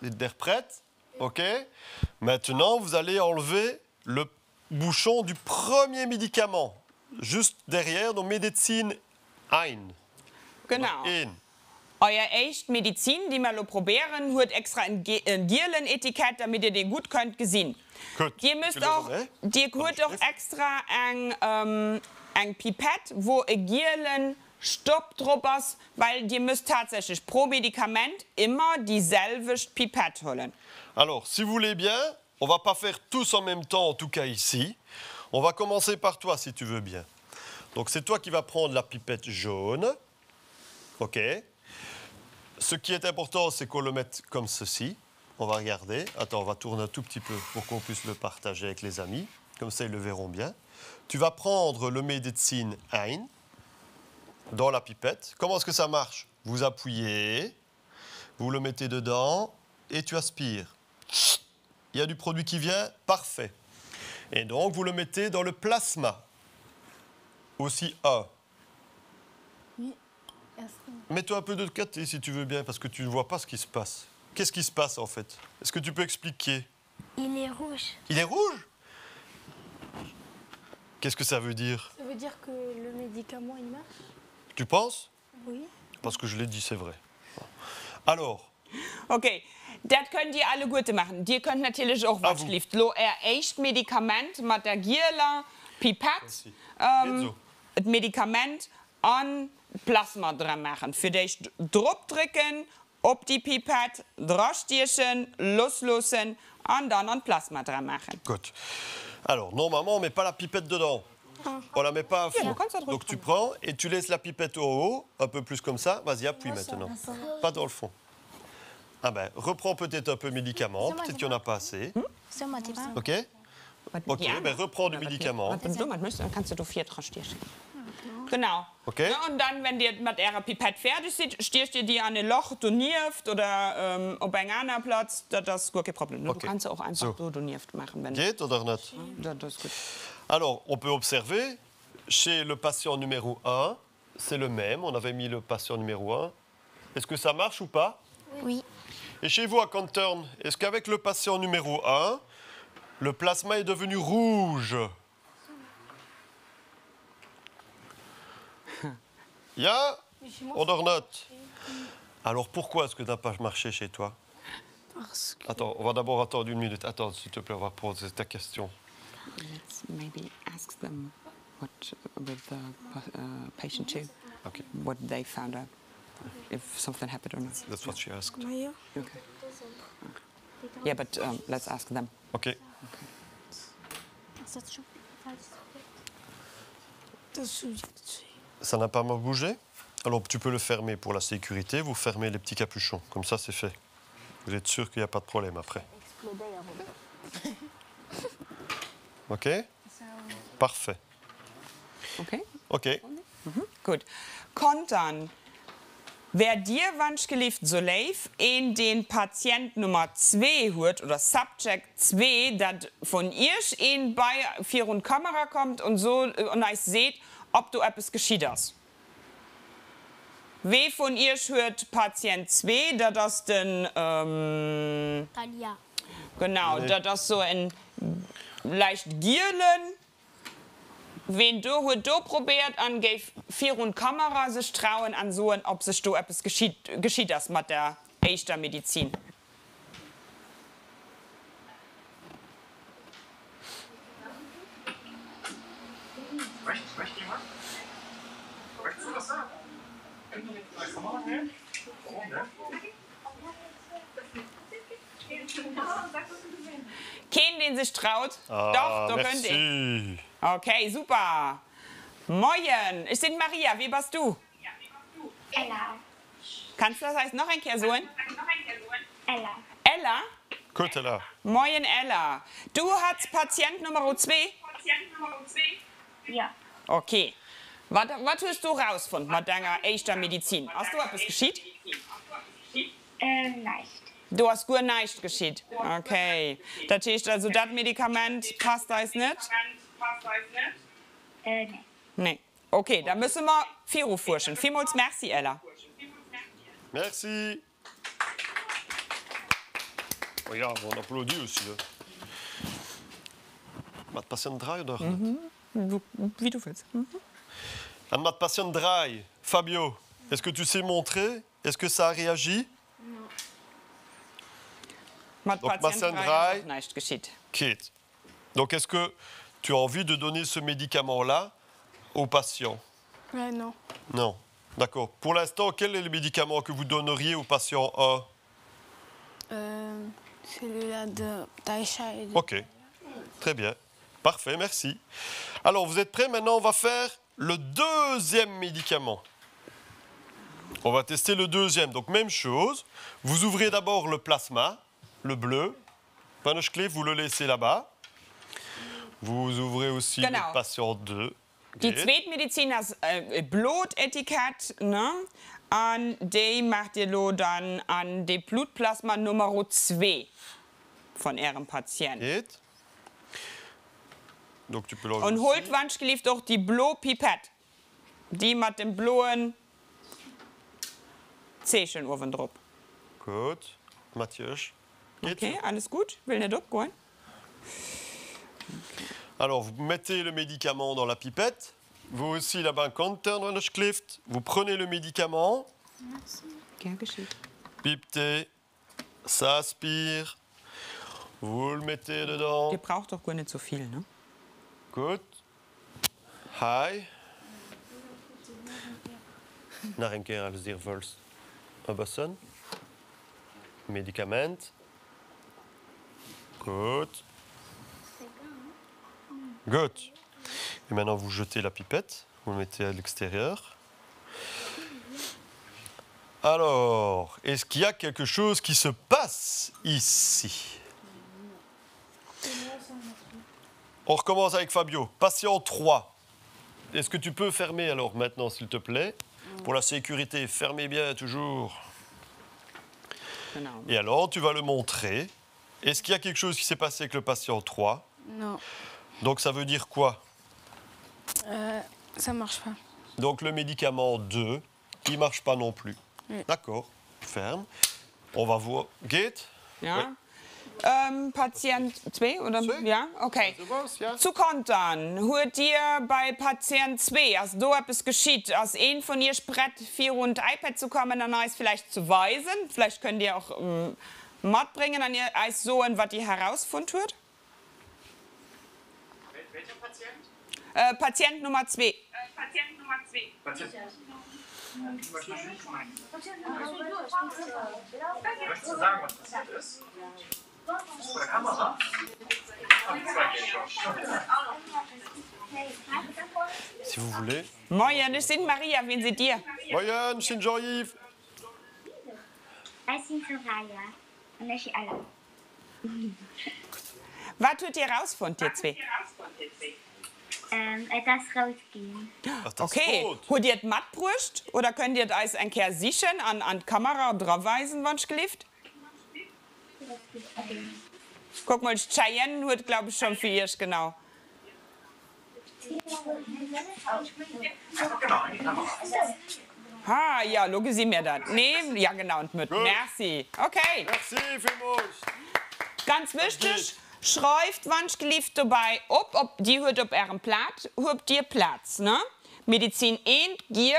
d'être prête. Ok. Maintenant, vous allez enlever le bouchon du premier médicament, juste derrière, donc Medizin 1. Genau. In. Euer echt Medizin, die wir probieren, hat extra ein Gierlen-Etikett, damit ihr den gut könnt gesehen. Gut. Ihr müsst auch, die hat auch extra ein Pipett, wo ein Gierlen Stopp drauf ist, weil ihr müsst tatsächlich pro Medikament immer dieselbe Pipette holen. Alors, si vous voulez bien, on va pas faire tous en même temps, en tout cas ici. On va commencer par toi, si tu veux bien. Donc, c'est toi qui vas prendre la pipette jaune. OK. Ce qui est important, c'est qu'on le mette comme ceci. On va regarder. Attends, on va tourner un tout petit peu pour qu'on puisse le partager avec les amis. Comme ça, ils le verront bien. Tu vas prendre le Medizin 1 dans la pipette. Comment est-ce que ça marche? Vous appuyez, vous le mettez dedans et tu aspires. Il y a du produit qui vient, parfait. Et donc, vous le mettez dans le plasma. Aussi 1. Mets-toi un peu de côté si tu veux bien, parce que tu ne vois pas ce qui se passe. Qu'est-ce qui se passe en fait? Est-ce que tu peux expliquer? Il est rouge. Il est rouge? Qu'est-ce que ça veut dire? Ça veut dire que le médicament, il marche? Tu penses? Oui. Parce que je l'ai dit, c'est vrai. Alors, Okay, das könnt ihr alle gut machen. Die könnt natürlich auch was schlieft. Lo echt Medikament mit der Gierler Pipette, so. das Medikament an Plasma dran machen. Für dich drauf drücken, auf die Pipette, draufstechen, loslassen und dann an Plasma dran machen. Gut. Alors, normalement, on ne met pas la pipette dedans. On la met pas à fond. Donc tu prends et tu laisses la pipette au haut, un peu plus comme ça. Vas-y, appuie maintenant. Pas dans le fond. Ah ben, reprends peut-être un peu de médicament. Peut-être qu'il n'y en a pas assez. So, Mathilda. OK? OK, ben reprends du médicament. Wenn du das möchtest, dann kannst du 4 draufstechen. Genau. Okay. Ja, und dann, wenn ihr mit eurer Pipette fertig seid, stehst ihr die an ein Loch, donierst oder auf einen anderen Platz, das ist gar kein Problem. Okay. Du kannst auch einfach so donierst machen. Wenn Geht oder nicht? das ist gut. Alors, on peut observer, chez le patient numéro 1, c'est le même. On avait mis le patient numéro 1. Est-ce que ça marche ou pas? Oui. Et chez vous à Cantorn, est-ce qu'avec le patient numéro 1, le plasma est devenu rouge? Ja oder nicht? Alors pourquoi est-ce que ça n'a pas marché chez toi? Parce que... Attends, on va d'abord attendre une minute. Attends, s'il te plaît, on va poser ta question. Let's maybe ask them what with the patient too, Okay, what they found out, if something happened or not. that's what she asked. Naja. Okay. Yeah, but let's ask them. Ok. Ça n'a pas bougé? Alors tu peux le fermer pour la sécurité. Vous fermez les petits capuchons. Comme ça, c'est fait. Vous êtes sûr qu'il n'y a pas de problème après. Okay? Parfait. Okay, Okay. gut. Kontern. Wer dir wünsch gelieft so leif, in den Patient Nummer 2 hört oder Subject 2, dat von ihr in bei 4 und Kamera kommt und so und ich seht, ob du etwas geschieht hast. Wer von ihr hört Patient 2, da das denn, Dann ja. genau, da das so ein leicht Gierlen. Wenn du probiert an 4 und Kamera sich trauen an so, ob sich da etwas geschieht das mit der echten Medizin. Kein, den sich traut? Doch, da könnt ihr. Merci. Okay, super. Moin, ich bin Maria, wie bist du? Ella. Kannst du das heißt noch ein Kehr so? Ella. Ella? Gut, Ella. Moin, Ella. Du hast Patient Nummer 2? Ja. Okay. Was hast du rausgefunden mit deiner echten Medizin? Hast du etwas geschieht? Leicht. Du hast gut nichts geschieht. Okay. Das heißt also, das Medikament passt da jetzt nicht? Nee. Nee. Okay, dann müssen wir Firo forschen. Vielmals merci, Ella. Merci. Oh ja, on applaudit aussi. Là. Mat patient 3 oder? Wie du willst. Un mat patient 3. Fabio, est-ce que tu sais montrer? Est-ce que ça a réagi? Mit Donc, Patient Patient 3 drei. ist auch nichts geschieht. Kate. Donc, est-ce que tu as envie de donner ce médicament-là au patient? Ouais, non. Non. D'accord. Pour l'instant, quel est le médicament que vous donneriez au patient 1? Celui-là de Taïcha et de... Ok. Très bien. Parfait, merci. Alors, vous êtes prêts? Maintenant, on va faire le deuxième médicament. On va tester le deuxième. Donc, même chose. Vous ouvrez d'abord le plasma, le bleu. Panochclé, vous le laissez là-bas. Vous ouvrez aussi Genau. le patient 2. Die Zweitmedizin hat Blutetikett, ne? Und die macht ihr dann an die Blutplasma Nummer 2 von ihrem Patienten. Geht. Donc, tu peux Und l'enlever. holt wanschgelieft auch die Blutpipette. Die mit dem blauen Zählchen oben drauf. Gut. Mathieu. Geht. Okay, alles gut? Will nicht abgehen? Alors, vous mettez le médicament dans la pipette. Vous aussi, là-bas, vous prenez le médicament, Gern geschehen. pipetez, ça aspire, vous le mettez dedans. Ihr braucht doch gar nicht so viel, ne? Gut. Hi. Nach een keer als dir willst. Abwaschen. Medikament. Gut. Good. Et maintenant, vous jetez la pipette, vous le mettez à l'extérieur. Alors, est-ce qu'il y a quelque chose qui se passe ici? On recommence avec Fabio. Patient 3. Est-ce que tu peux fermer alors maintenant, s'il te plaît? Pour la sécurité, fermez bien toujours. Genau. Et alors, tu vas le montrer. Est-ce qu'il y a quelque chose qui s'est passé avec le patient 3? Non. Donc, ça veut dire quoi? Ça marche pas. Donc, le médicament 2, il ne marche pas non plus. Oui. D'accord, ferme. On va voir. Geht? Ja. Patient 2, oder? Zwei? Ja, okay. Was, ja? Zu kontern, hört dir bei Patient 2, als du etwas geschieht, als ein von ihr Brett 4 und iPad zu kommen, dann ist vielleicht zu weisen. Vielleicht könnt ihr auch Mod bringen an ihr, als so, was ihr herausgefunden wird. Welcher Patient? Patient Nummer 2. Patient Nummer 2. Patient. Möchtest du sagen, was passiert ist? Vor der Kamera? Si vous voulez. Moin, ich bin Maria, wen seht ihr? Moyen, je suis Jean-Yves. Ich bin Soraya. Und ich bin Ella. Was tut ihr rausgefunden, ihr zwei? Etwas rausgehen. Ach, das Okay, Rot. habt ihr das mattbrüscht oder könnt ihr das ein Kerl sichern an die Kamera draufweisen, wann es gelieft? Guck mal, Cheyenne hat, glaube ich, schon für ihr, genau. Einfach genau in die Kamera. Ah, ja, logisch sie mir das. Nee, ja, genau, und mit. Gut. Merci. Okay, Merci vielmals. ganz wichtig, schreibt, wann es gelieft dabei, ob die hört auf ihrem Platz, habt ihr Platz, ne? Medizin 1, Giel,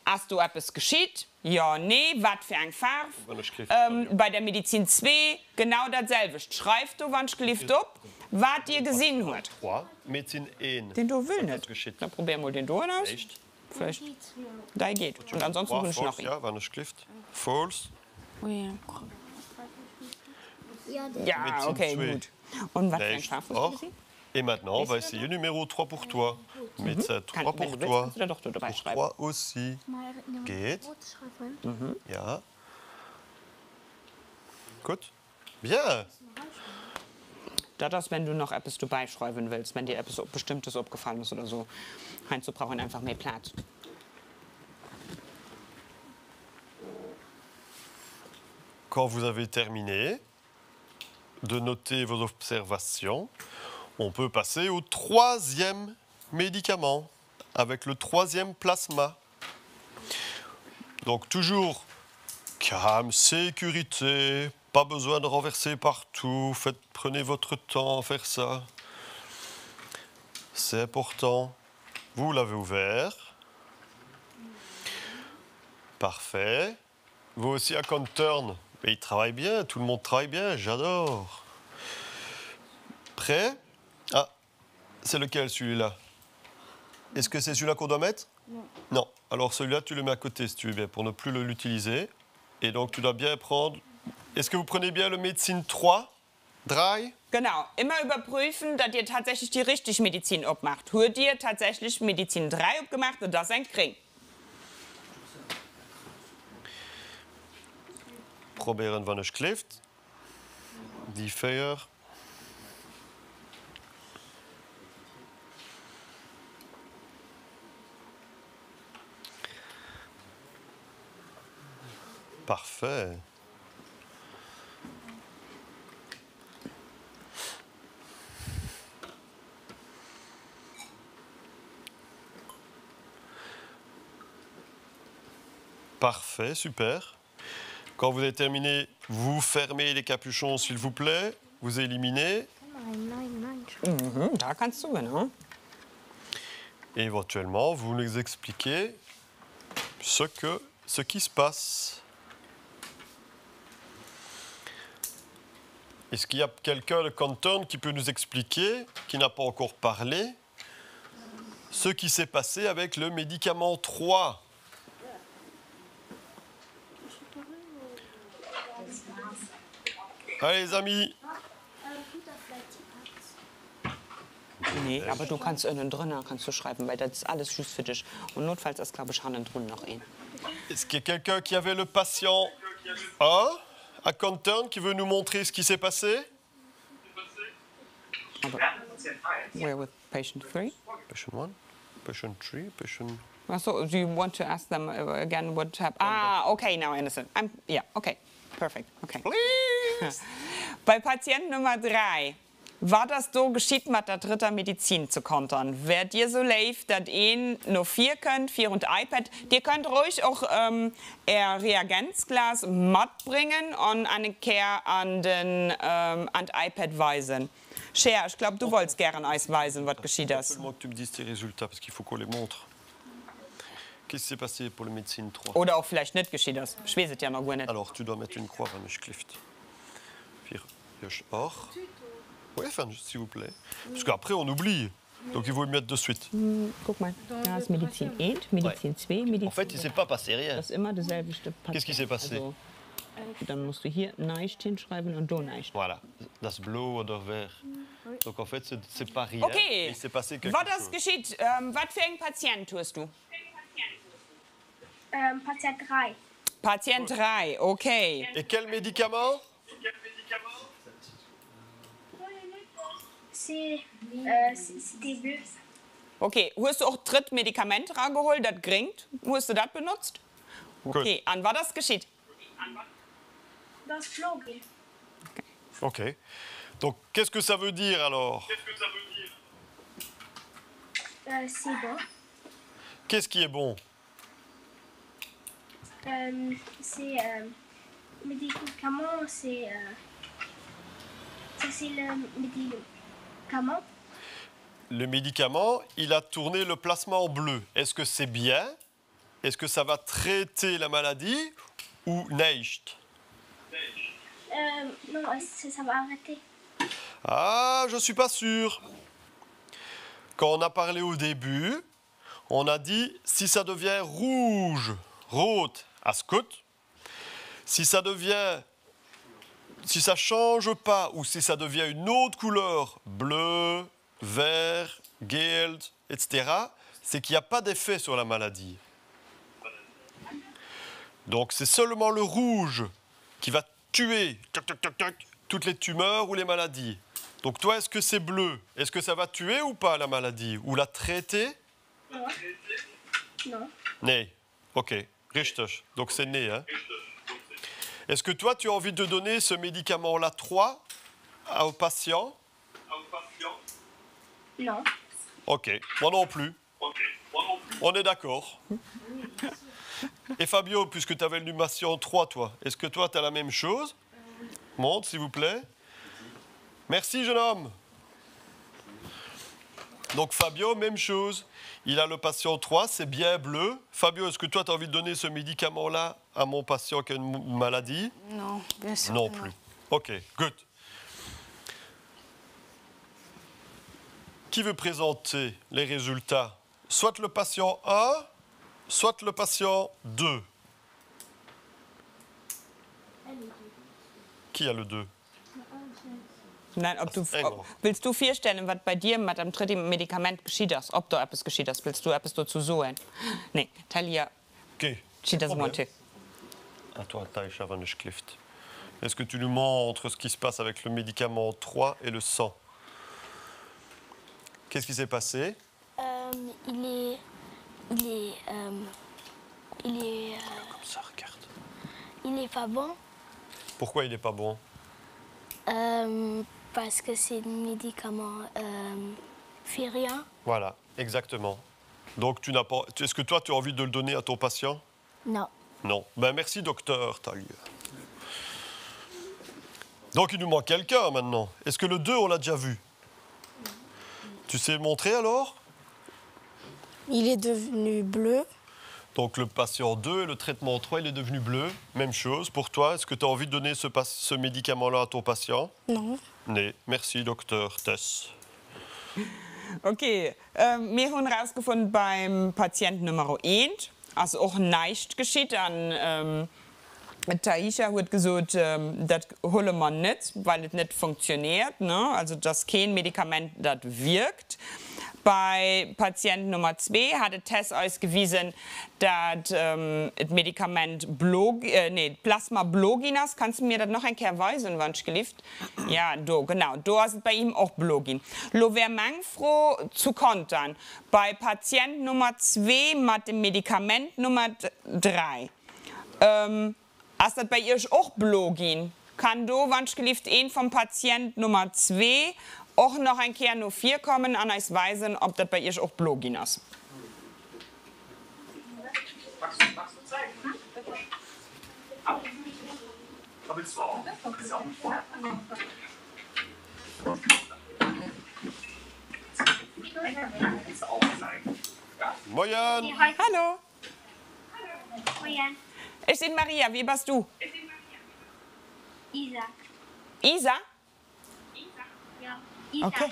hast du etwas geschieht? Ja, nee, was für ein Farb? Wann ich Schrift, Bei der Medizin 2 genau dasselbe. Schreibt du, wann es gelieft ob, was ihr gesehen habt. 3, Medizin 1. Den du will Das nicht. geschieht. Dann probier mal den du aus. Echt? Vielleicht. Da geht. Und ansonsten 3, will ich noch false, ihn. ja, wann ich Schrift. False. Oui. Ja, Medizin okay, 2. gut. Und was für ein Echt. Farb hast du Or. gesehen? Et maintenant, voici le numéro 3 pour toi. Médecin 3 Wenn pour du willst, toi. kannst du da doch dabei Pour schreiben. toi aussi. Geht. Ja. Gut. Bien. Das ist, wenn du noch etwas dabei schreiben willst, wenn dir etwas Bestimmtes aufgefallen ist oder so. Heinz, du brauchst einfach mehr Platz. Quand vous avez terminé de noter vos observations, on peut passer au 3e médicament avec le 3e plasma. Donc toujours calme, sécurité, pas besoin de renverser partout, prenez votre temps à faire ça. C'est important. Vous l'avez ouvert. Parfait. Vous aussi à Conturn. Mais il travaille bien, tout le monde travaille bien, j'adore. Prêt? Ah, c'est lequel celui-là? Est-ce que c'est celui-là qu'on doit mettre? Non. Non. Alors celui-là, tu le mets à côté si tu veux bien, pour ne plus l'utiliser. Et donc tu dois bien prendre... Est-ce que vous prenez bien le Médecine 3? Dry? Genau, immer überprüfen, dass ihr tatsächlich die richtige Medizin abmacht. Habt ihr tatsächlich Medizin 3 abgemacht und das ist ein Kring. Proberen wanneer het kleeft. Die veier. Parfait. Parfait, super. Quand vous avez terminé, vous fermez les capuchons, s'il vous plaît. Vous éliminez. Da kannst du, genau. Et éventuellement, vous nous expliquez ce qui se passe. Est-ce qu'il y a quelqu'un de Conturn qui peut nous expliquer, qui n'a pas encore parlé, ce qui s'est passé avec le médicament 3? Allez les amis, Nee, aber du kannst innen drinnen kannst du schreiben, weil das ist alles just für dich. Und notfalls ist, glaube ich, innen drin noch ein. est-ce qu'il y a quelqu'un qui avait le patient 1 à Conturn qui veut nous montrer ce qui s'est passé? Where with patient 3? Patient 1, patient 3, patient... So, do you want to ask them again what happened? Ah, okay, now I understand. Yeah, okay, perfect, okay. Bei Patient Nummer 3 war das so geschieht mit der dritten Medizin zu kontern. Wer dir so lebt, dass ihr nur 4 könnt, 4 und iPad, ihr könnt ruhig auch ein Reagenzglas matt bringen und eine Kehr an das iPad weisen. Cher, ich glaube, du wolltest gerne Eis weisen, was geschieht das. Seulement que tu me dises tes résultats parce qu'il faut qu'on les montre. Qu'est-ce qui s'est passé pour le médecine 3? Oder auch vielleicht nicht geschieht das. Ich weiß es ja noch gar nicht. Alors, tu dois mettre une croix wenn ich klift. Or. Oui, enfin, s'il vous plaît. Parce qu'après, on oublie. Donc, il faut le mettre de suite. Guck mal, da ist Medizin 1, Medizin 2, Medizin En fait, il ne s'est pas passé rien. Das ist immer dasselbe Stück Papier. Qu'est-ce qui s'est passé? Also, dann musst du hier Neist hinschreiben und da Neist. Voilà. Das Blau oder Vert. Donc, en fait, c'est pas rien. Okay, Il s'est passé quelque was das chose. geschieht, was für ein Patient tust du? Patient 3. Patient 3, okay. Et quel médicament? C'était bleu. Okay, hast du auch Trittmedikament rangeholt, das gringt? Hast du das benutzt? Okay, an was das geschieht? Das Flogel. Ok. Donc, qu'est-ce que ça veut dire alors? C'est bon. Qu'est-ce qui est bon? C'est médicament, c'est le médicament. Le médicament, il a tourné le plasma en bleu. Est-ce que c'est bien? Est-ce que ça va traiter la maladie ou nicht? Non, ça va arrêter. Ah, je ne suis pas sûr. Quand on a parlé au début, on a dit si ça devient rouge, rot, ascut. Si ça change pas ou si ça devient une autre couleur, bleu, vert, geld, etc., c'est qu'il n'y a pas d'effet sur la maladie. Donc c'est seulement le rouge qui va tuer toutes les tumeurs ou les maladies. Donc toi, est-ce que c'est bleu? Est-ce que ça va tuer ou pas la maladie? Ou la traiter? Non. Non. Nee. Ok. Richtig. Donc c'est né. Hein? Est-ce que toi, tu as envie de donner ce médicament-là 3 au patient? Non. Ok. Moi non plus. On est d'accord. Et Fabio, puisque tu avais le patient 3, toi, est-ce que toi, tu as la même chose? Monte, s'il vous plaît. Merci, jeune homme. Donc Fabio, même chose. Il a le patient 3, c'est bien bleu. Fabio, est-ce que toi, tu as envie de donner ce médicament-là à mon patient qui a une maladie? Non, bien sûr. Non plus. Ok, good. Qui veut présenter les résultats? Soit le patient 1, soit le patient 2. Qui a le 2? Nein, Engel. willst du feststellen, was bei dir mit dem dritten Medikament geschieht ist? Ob da etwas geschieht ist? Willst du etwas dazu sagen? Nee, Talia, Ok. geschieht das Problème. Monte. À toi, Taïcha Van Klift. Est-ce que tu nous montres ce qui se passe avec le médicament 3 et le sang? Qu'est-ce qui s'est passé? Il est Comme ça, regarde. il est pas bon Pourquoi il n'est pas bon? parce que c'est un médicament fait rien. Voilà, exactement. Donc, tu n'as pas... Est-ce que toi, tu as envie de le donner à ton patient? Non. Non. Ben, merci, docteur Talia. Donc, il nous manque quelqu'un maintenant. Est-ce que le 2, on l'a déjà vu? Tu sais montrer alors? Il est devenu bleu. Donc, le patient 2 et le traitement 3, il est devenu bleu. Même chose. Pour toi, est-ce que tu as envie de donner ce médicament-là à ton patient? Non. Nee. Merci, docteur Tess. Okay, wir haben herausgefunden beim Patienten Nummer 1, also auch nichts geschieht. An Taisha hat gesagt, das holen wir nicht, weil es nicht funktioniert. Ne? Also das kein Medikament, das wirkt. Bei Patienten Nummer 2 hat der Test ausgewiesen, dass das Medikament Plasma Bloginas, kannst du mir das noch ein Kehr weisen, wann ich geliefert? Ja, genau, da ist es bei ihm auch Blogin. Lo wär froh zu kontern, bei Patient Nummer 2 mit dem Medikament Nummer 3. Ist das bei ihr auch Blogin? Kann du, wann ich geliefert, ein vom Patient Nummer 2 auch noch ein Kehr nur 4 kommen, an uns weisen, ob das bei ihr auch Blogin ist. Magst du zeigen? Da willst du auch. Willst du auch nicht vor? Willst du auch zeigen? Ja. Moyen. Hallo, Moin. ich bin Maria, wie bist du? Isa. Isa? Ja. Isa. Okay.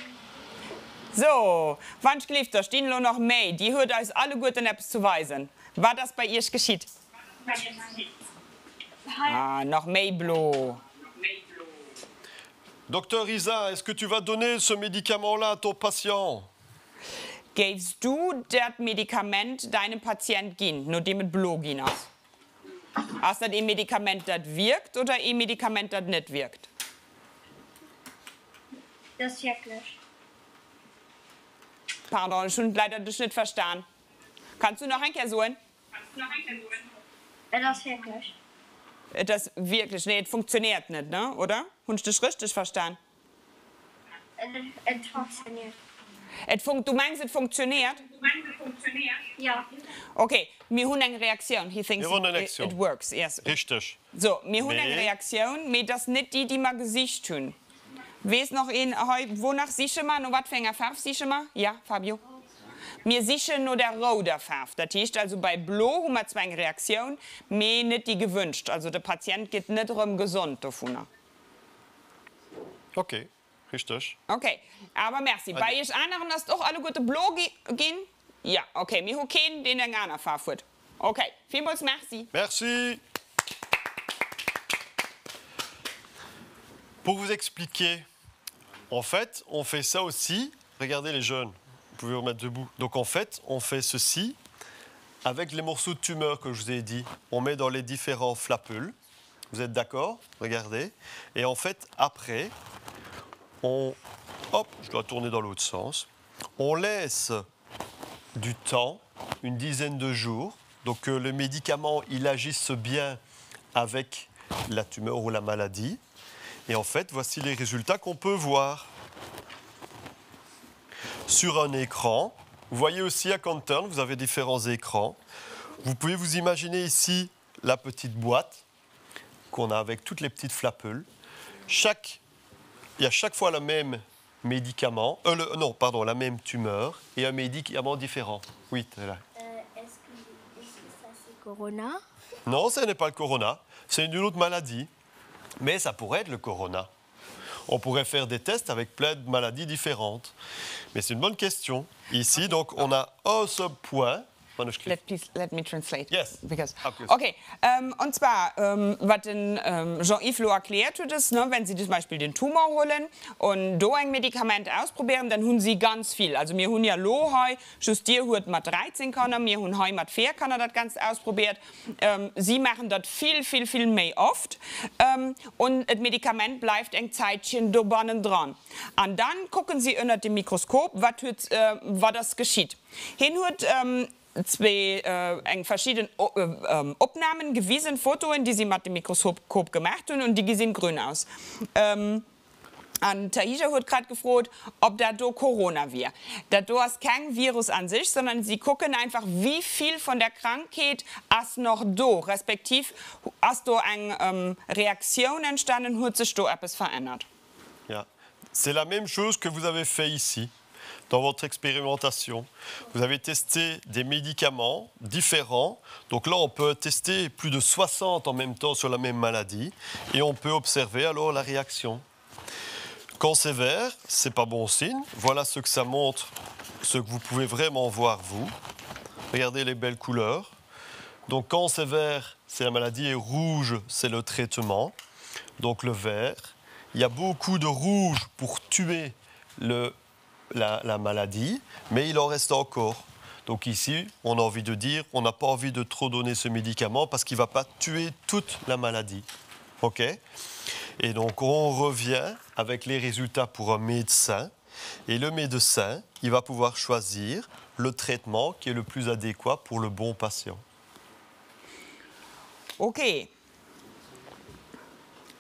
So, wann ich geliefert, da stehen noch mehr. Die hört euch alle guten Apps zu weisen. Was das bei ihr geschieht? Ah, noch mehr Blo. Docteur Isa, est-ce que tu vas donner ce médicament-là à ton patient? Gibst du das Medikament deinem Patient gehen, nur dem mit Blogin hast? Hast du das ein Medikament, das wirkt oder ein Medikament, das nicht wirkt? Das ist wirklich. Pardon, ich habe leider das nicht verstanden. Kannst du noch ein Kerl sagen? Das wirklich. Das wirklich, nee, es funktioniert nicht, ne? Oder? Hast du das richtig verstanden? Es funktioniert. Du meinst, es funktioniert? Ja. Okay, wir haben eine Reaktion. He thinks Wir haben eine Reaktion. it works, yes. Richtig. So, wir haben Nee. eine Reaktion, aber das nicht die, die wir Gesicht tun. Weiß noch wonach siehst du mal, noch was für eine Farbe siehst du mal? Ja, Fabio? Wir sehen nur der rote Farbe. Das heißt also, bei Blau haben wir zwar eine Reaktion, aber nicht die gewünscht. Also der Patient geht nicht gesund davon. Okay, richtig. Okay, aber merci. Bei euch anderen hast auch alle gute Blau gehen? Ja, okay, wir haben keinen, den in einer Farbe führt. Okay, vielmals merci. Merci. Pour vous expliquer, en fait, on fait ça aussi. Regardez les jeunes, vous pouvez vous remettre debout. Donc en fait, on fait ceci avec les morceaux de tumeur que je vous ai dit. On met dans les différents flappules. Vous êtes d'accord? Regardez. Et en fait, après, hop, je dois tourner dans l'autre sens. On laisse du temps, une dizaine de jours, donc que le médicament il agisse bien avec la tumeur ou la maladie. Et en fait, voici les résultats qu'on peut voir sur un écran. Vous voyez aussi à Canton, vous avez différents écrans. Vous pouvez vous imaginer ici la petite boîte qu'on a avec toutes les petites flappules. Il y a chaque fois le même médicament, la même tumeur et un médicament différent. Oui, tu es là. Est-ce que ça c'est Corona? Non, ce n'est pas le corona, c'est une autre maladie. Mais ça pourrait être le corona. On pourrait faire des tests avec plein de maladies différentes. Mais c'est une bonne question. Ici, donc, on a un seul point. Let me translate. Yes. Because, Okay. okay, und zwar, was den Jean-Yves Lo erklärt hat, ist, ne, wenn Sie zum Beispiel den Tumor holen und da ein Medikament ausprobieren, dann haben Sie ganz viel. Also wir haben ja Lo heu, justiert hat mit 13 Kanner, wir haben heu mit 4 Kanner das Ganze ausprobiert. Sie machen das viel mehr oft und das Medikament bleibt ein Zeitchen da dran. Und dann gucken Sie unter dem Mikroskop, was das geschieht. Hin hat verschiedene Aufnahmen gewiesen, Fotos, die sie mit dem Mikroskop gemacht haben und die sehen grün aus. Und Taisha hat gerade gefragt, ob da Corona wäre. Da ist kein Virus an sich, sondern sie gucken einfach, wie viel von der Krankheit ist noch da, respektive ist da eine Reaktion entstanden, hat sich da etwas verändert. Ja. C'est la même chose que vous avez fait ici. Dans votre expérimentation, vous avez testé des médicaments différents. Donc là, on peut tester plus de 60 en même temps sur la même maladie et on peut observer alors la réaction. Quand c'est vert, c'est pas bon signe. Voilà ce que ça montre, ce que vous pouvez vraiment voir vous. Regardez les belles couleurs. Donc quand c'est vert, c'est la maladie et rouge, c'est le traitement. Donc le vert, il y a beaucoup de rouge pour tuer la maladie, mais il en reste encore. Donc ici, on a envie de dire, on n'a pas envie de trop donner ce médicament parce qu'il ne va pas tuer toute la maladie. OK? Et donc on revient avec les résultats pour un médecin. Et le médecin, il va pouvoir choisir le traitement qui est le plus adéquat pour le bon patient. Okay.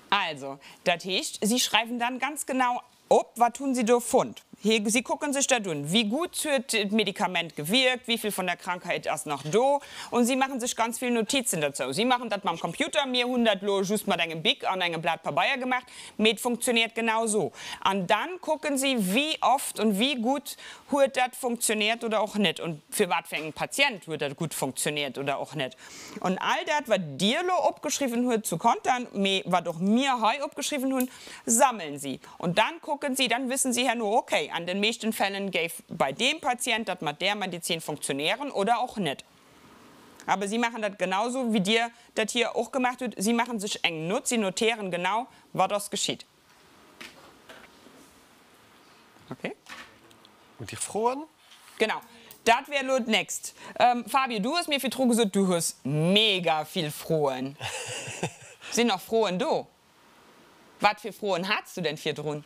Also, das heißt, Sie schreiben dann ganz genau ab, was tun Sie da Fund. Hier, Sie gucken sich da an, wie gut hat das Medikament gewirkt, wie viel von der Krankheit ist noch da. Und Sie machen sich ganz viele Notizen dazu. Sie machen das mit dem Computer, mir 100 Lo just mit einem Big an einem Blatt Papier gemacht. Mit funktioniert genau so. Und dann gucken Sie, wie oft und wie gut hat das funktioniert oder auch nicht. Und für was für einen Patient hat das gut funktioniert oder auch nicht. Und all das, was dir Lo abgeschrieben hat zu Kontern, was auch mir heu abgeschrieben haben, sammeln Sie. Und dann gucken Sie, dann wissen Sie ja nur, okay, an den meisten Fällen geht bei dem Patienten das mit der Medizin funktionieren oder auch nicht. Aber Sie machen das genauso, wie dir das hier auch gemacht wird. Sie machen sich eng Not, Sie notieren genau, was das geschieht. Okay? Und ihr frohen? Genau. Das wäre Lot next. Fabio, du hast mir viel Trug gesagt, du hast mega viel Frohen. Sind noch Frohen du? Was für Frohen hast du denn für Drun?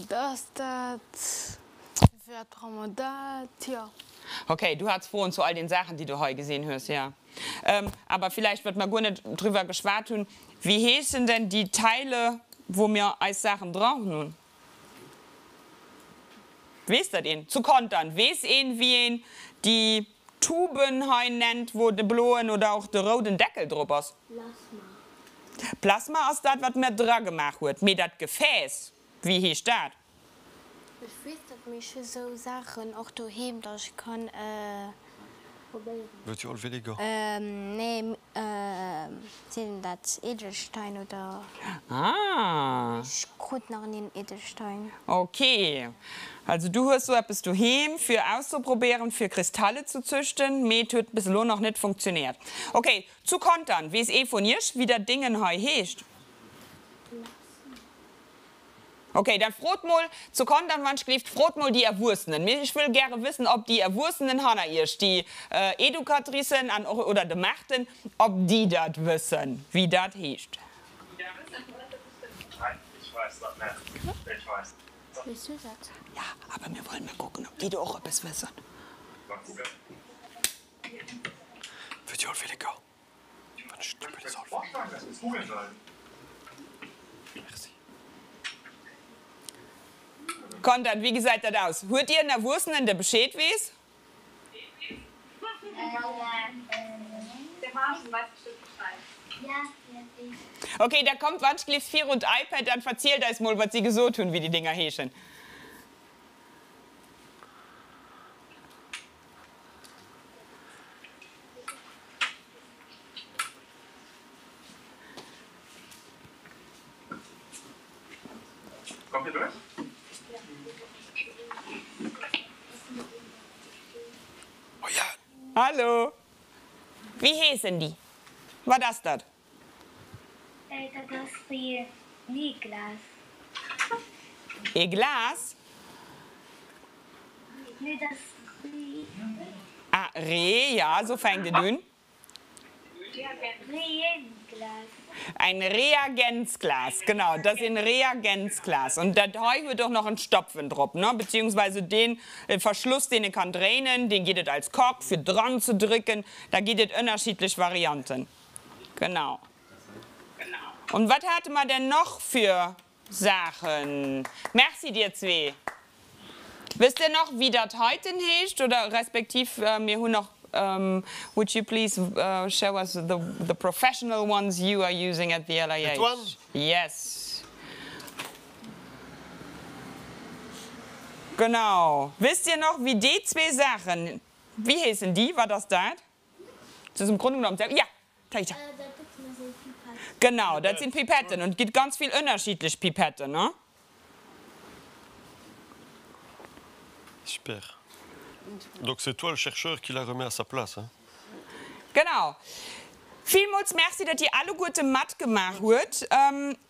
Was das? Wer brauchen wir das? Ja. Okay, du hast vorhin zu all den Sachen, die du heute gesehen hast, ja. Aber vielleicht wird man gar nicht drüber geschwart tun. Wie heißen denn die Teile, wo wir als Sachen brauchen nun? Weißt du den? Zu kontern. Weißt ihn, wie ihn die Tuben nennt, wo der blauen oder auch der roten Deckel drauf ist? Plasma. Plasma ist das, was mir dran gemacht wird. Mit das Gefäß. Wie heißt das? Ich weiß, dass mich so Sachen auch daheim, dass ich kann probieren. Wird ja auch weniger. Nee, sind das Edelstein oder Ah. ich gucke nach den Edelstein. Okay. Also du hast so etwas daheim für auszuprobieren, für Kristalle zu züchten. Mir hat bislang noch nicht funktioniert. Okay, zu kontern. Wie es von ihr, wie das Ding heu heißt. Okay, dann fragt mal, zu kontern, wann schläft, fragt mal die Erwurstenen. Ich will gerne wissen, ob die Erwurstenen Hanna die Edukatricen oder die Mächten, ob die das wissen, wie das heißt. Nein, ich weiß das nicht. Ich weiß. Weißt du das? Ja, aber wir wollen mal gucken, ob die da auch etwas wissen. Mal gucken. Wird ja auch weniger. Ich würde vorschlagen, dass wir es googeln sollen. Merci. Kontern, wie gesagt, das aus. Hört ihr in der Wurstenen der Bescheid weiß? Der Marschen weiß bestimmt Bescheid. Ja, Okay, da kommt Wanschkliff 4 und iPad, dann erzählt euch mal, was sie so tun, wie die Dinger heschen. Kommt ihr durch? Oh ja. Hallo. Wie heißen die? Was ist das? Das ist die Niklas. Ihr Glas? Nee, das ist die Ah, Reh, ja, so fängt es an. Reagenzglas. Ein Reagenzglas, genau, das ist ein Reagenzglas. Und da wird auch noch ein Stopfen drauf, ne? Beziehungsweise den Verschluss, den ihr kann drehen, den geht es als Kork für dran zu drücken. Da geht es unterschiedliche Varianten. Genau. Und was hatte man denn noch für Sachen? Merci dir zwei. Wisst ihr noch, wie das heute heißt? Oder respektiv, wir haben noch, would you please show us the professional ones you are using at the LIH? That one? Yes. Genau. Wisst ihr noch, wie die zwei Sachen, wie heißen die? War das das? Das ist im Grunde genommen, ja, Taita. Genau, das sind Pipetten und es gibt ganz viel unterschiedliche Pipetten, ne? Super. Donc c'est toi le chercheur qui la remet à sa place. Hein? Genau. Vielmals merci, dass ihr alle gute Matt gemacht habt.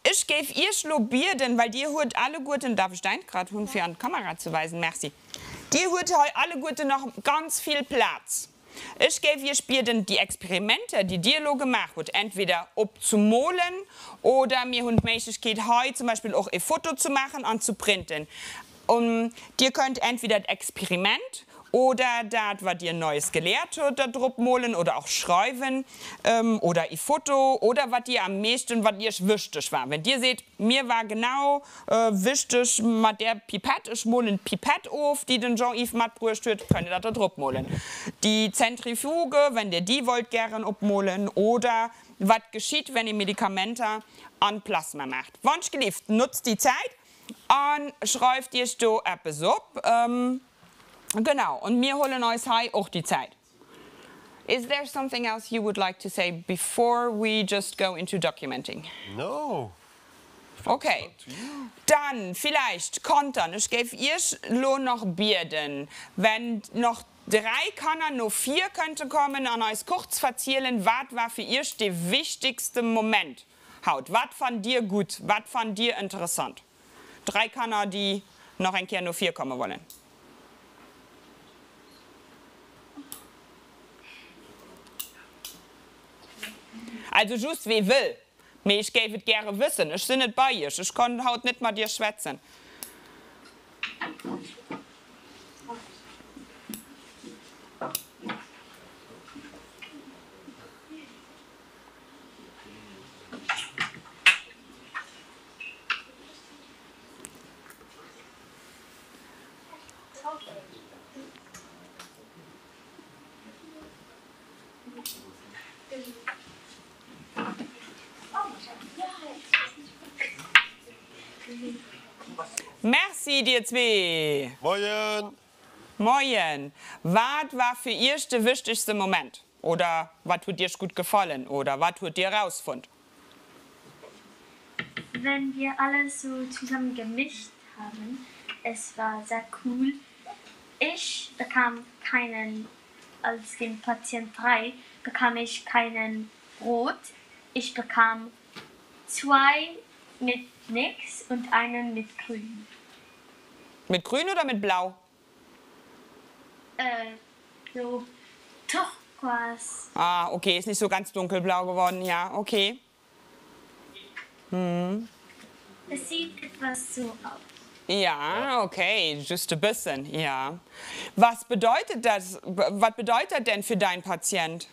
Ich gebe ihr Schlobierden, weil die hört alle guten, darf ich dein gerade für an die Kamera zu weisen, merci. Die hört heute alle gute noch ganz viel Platz. Ich gebe ihr Spierden die Experimente, die Dialoge gemacht wird, entweder ob zu malen oder mir und Möglichkeit heute zum Beispiel auch ein Foto zu machen und zu printen. Und ihr könnt entweder das Experiment oder das, was ihr Neues gelehrt habt, da drauf malen oder auch schreiben oder ein Foto oder was ihr am meisten, was ihr wichtig war. Wenn ihr seht, mir war genau wichtig mit der Pipette, ich male eine Pipette auf, die den Jean-Yves Matt brüscht hat, könnt ihr das da drauf malen. Die Zentrifuge, wenn ihr die wollt, gerne abmalen oder was geschieht, wenn ihr Medikamente an Plasma macht. Wunsch geliebt, nutzt die Zeit und schreibt ihr da etwas ab. Genau, und wir holen euch heute auch die Zeit. Is there something else you would like to say before we just go into documenting? No. Okay, dann vielleicht kontern. Ich gebe ihr noch Bierden. Wenn noch 3 Kanner, nur 4 könnte kommen, und euch kurz erzählen, was war für ihr der wichtigste Moment? Haut, was fand dir gut, was fand dir interessant? 3 Kanner, die noch ein Jahr nur 4 kommen wollen. Also just wie will. Aber ich gebe es gerne wissen. Ich bin nicht bei ihr. Ich kann heute nicht mal dir schwätzen. Merci dir zwei. Moin. Moin. Was war für ihr der wichtigste Moment? Oder was hat dir gut gefallen? Oder was hat dir rausgefunden? Wenn wir alles so zusammen gemischt haben, es war sehr cool. Ich bekam keinen, als dem Patient 3 bekam ich keinen Rot. Ich bekam 2 mit nix und einen mit grün. Mit grün oder mit blau? So Turquoise. Ah, okay, ist nicht so ganz dunkelblau geworden, ja, okay. Es sieht etwas so aus. Ja, okay, just ein bisschen, ja. Was bedeutet das? Was bedeutet denn für deinen Patient?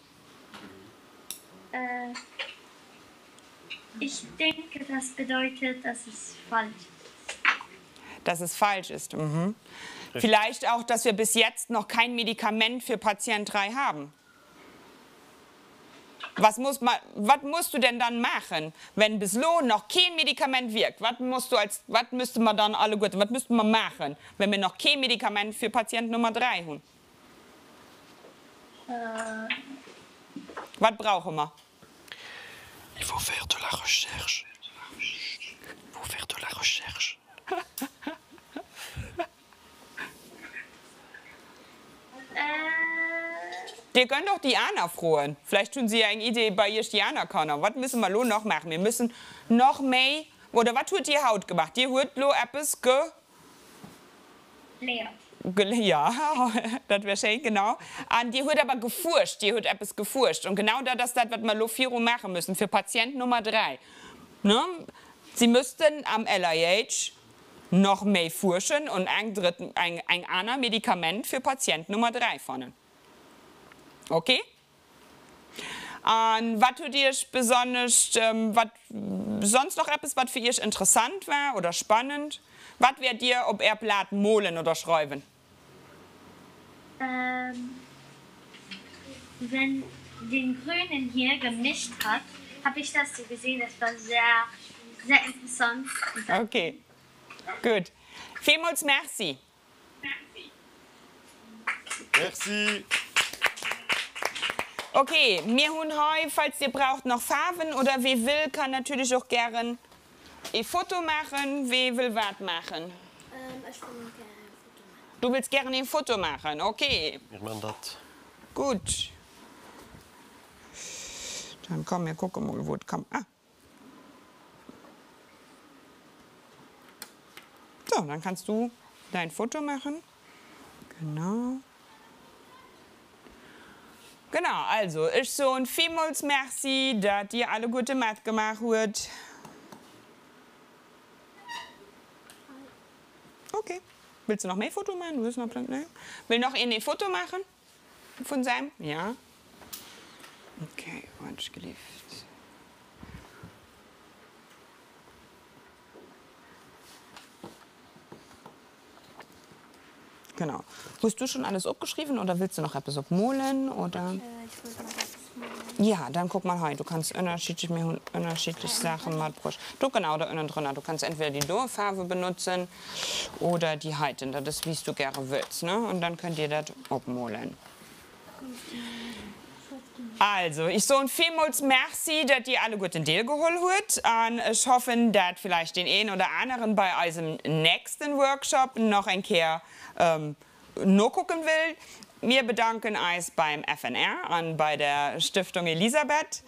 Ich denke, das bedeutet, dass es falsch ist. Dass es falsch ist. Mhm. Vielleicht auch, dass wir bis jetzt noch kein Medikament für Patient 3 haben. Was musst du denn dann machen, wenn bislang noch kein Medikament wirkt? Was müsste man dann alle gut, was müssten wir machen, wenn wir noch kein Medikament für Patient Nummer 3 haben? Was brauchen wir? Il faut faire de la recherche. Il faut faire de la recherche. Ihr könnt doch Diana fragen. Vielleicht tun sie ja eine Idee bei ihr Diana können. Was müssen wir noch machen? Wir müssen noch mehr. Oder was hat die Haut gemacht? Die hat etwas ja, das wäre schön, genau. Und die hat aber geforscht, die hat etwas geforscht. Und genau das ist das, was wir Lofiro machen müssen für Patient Nummer 3. Ne? Sie müssten am LIH noch mehr forschen und ein anderes Medikament für Patient Nummer 3 finden. Okay? Und was für dich besonders, was sonst noch etwas, was für dich interessant war oder spannend? Was wäre dir, ob er Blatt molen oder schreiben? Wenn den Grünen hier gemischt hat, habe ich das so gesehen. Das war sehr, sehr interessant. Okay, gut. Vielmals merci. Merci. Okay, wir haben heute, falls ihr braucht, noch Farben oder wer will, kann natürlich auch gerne ein Foto machen. Wer will was machen? Ich will gerne ein Foto machen. Du willst gerne ein Foto machen, okay. Wir machen das. Gut. Dann komm, wir gucken mal, wo es kommt. Ah. So, dann kannst du dein Foto machen. Genau. Genau, also ich so ein vielmals merci, dass ihr alle gute Math gemacht habt. Okay. Willst du noch mehr Foto machen? Du willst noch, ne? Will noch ein Foto machen? Von seinem? Ja. Okay, wunsch geliebt. Genau. Hast du schon alles abgeschrieben oder willst du noch etwas abmalen? Oder? Ich will noch etwas malen. Ja, dann guck mal hier. Du kannst unterschiedliche Sachen mal bruschen. Du genau da innen drin. Du kannst entweder die Dorfarbe benutzen oder die Heiten. Das ist, wie du gerne willst. Ne? Und dann könnt ihr das abmalen. Also, ich so ein vielmals merci, dass ihr alle gut in Deal geholt habt. Und ich hoffe, dass vielleicht den einen oder anderen bei unserem nächsten Workshop noch ein Kehr noch gucken will. Wir bedanken uns beim FNR und bei der Stiftung Elisabeth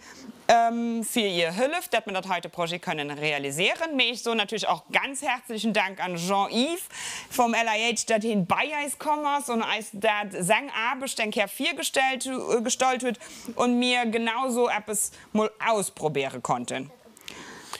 für ihr Hilfe, dass wir das heute Projekt können realisieren. Mir ich so natürlich auch ganz herzlichen Dank an Jean-Yves vom LIH, dass ihn bei uns kommen und uns das seine Arbeit den Kehr 4 gestaltet und mir genauso etwas mal ausprobieren konnten.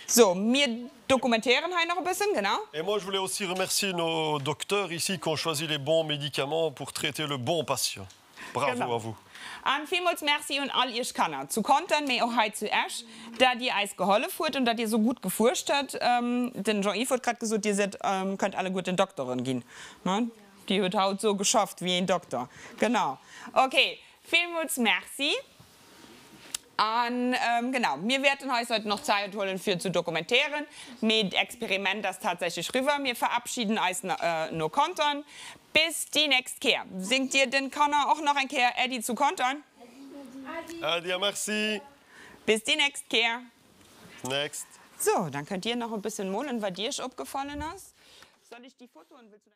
So, wir dokumentieren hier noch ein bisschen, genau. Et moi, je voulais aussi remercier nos docteurs ici qui ont choisi les bons médicaments pour traiter le bon patient. Bravo Genau. à vous. Und vielmals merci und all ihr Scanner. Zu kontern, mir auch heute zuerst, da die Eis geholfen wird und da ihr so gut geforscht hat. Denn Jean-Yves hat gerade gesagt, ihr seid, könnt alle gut in Doktorin gehen. Ne? Die hat Haut so geschafft wie ein Doktor. Genau. Okay, vielmals merci. Und genau, wir werden euch heute noch Zeit holen für zu dokumentieren. Mit Experiment das tatsächlich rüber. Wir verabschieden euch nur kontern. Bis die nächste Kehr. Singt ihr den Connor auch noch ein Kehr Eddie zu kontern? Adia, merci. Bis die nächste Kehr. Next. So, dann könnt ihr noch ein bisschen malen, was dir abgefallen ist. Soll ich die Foto und willst du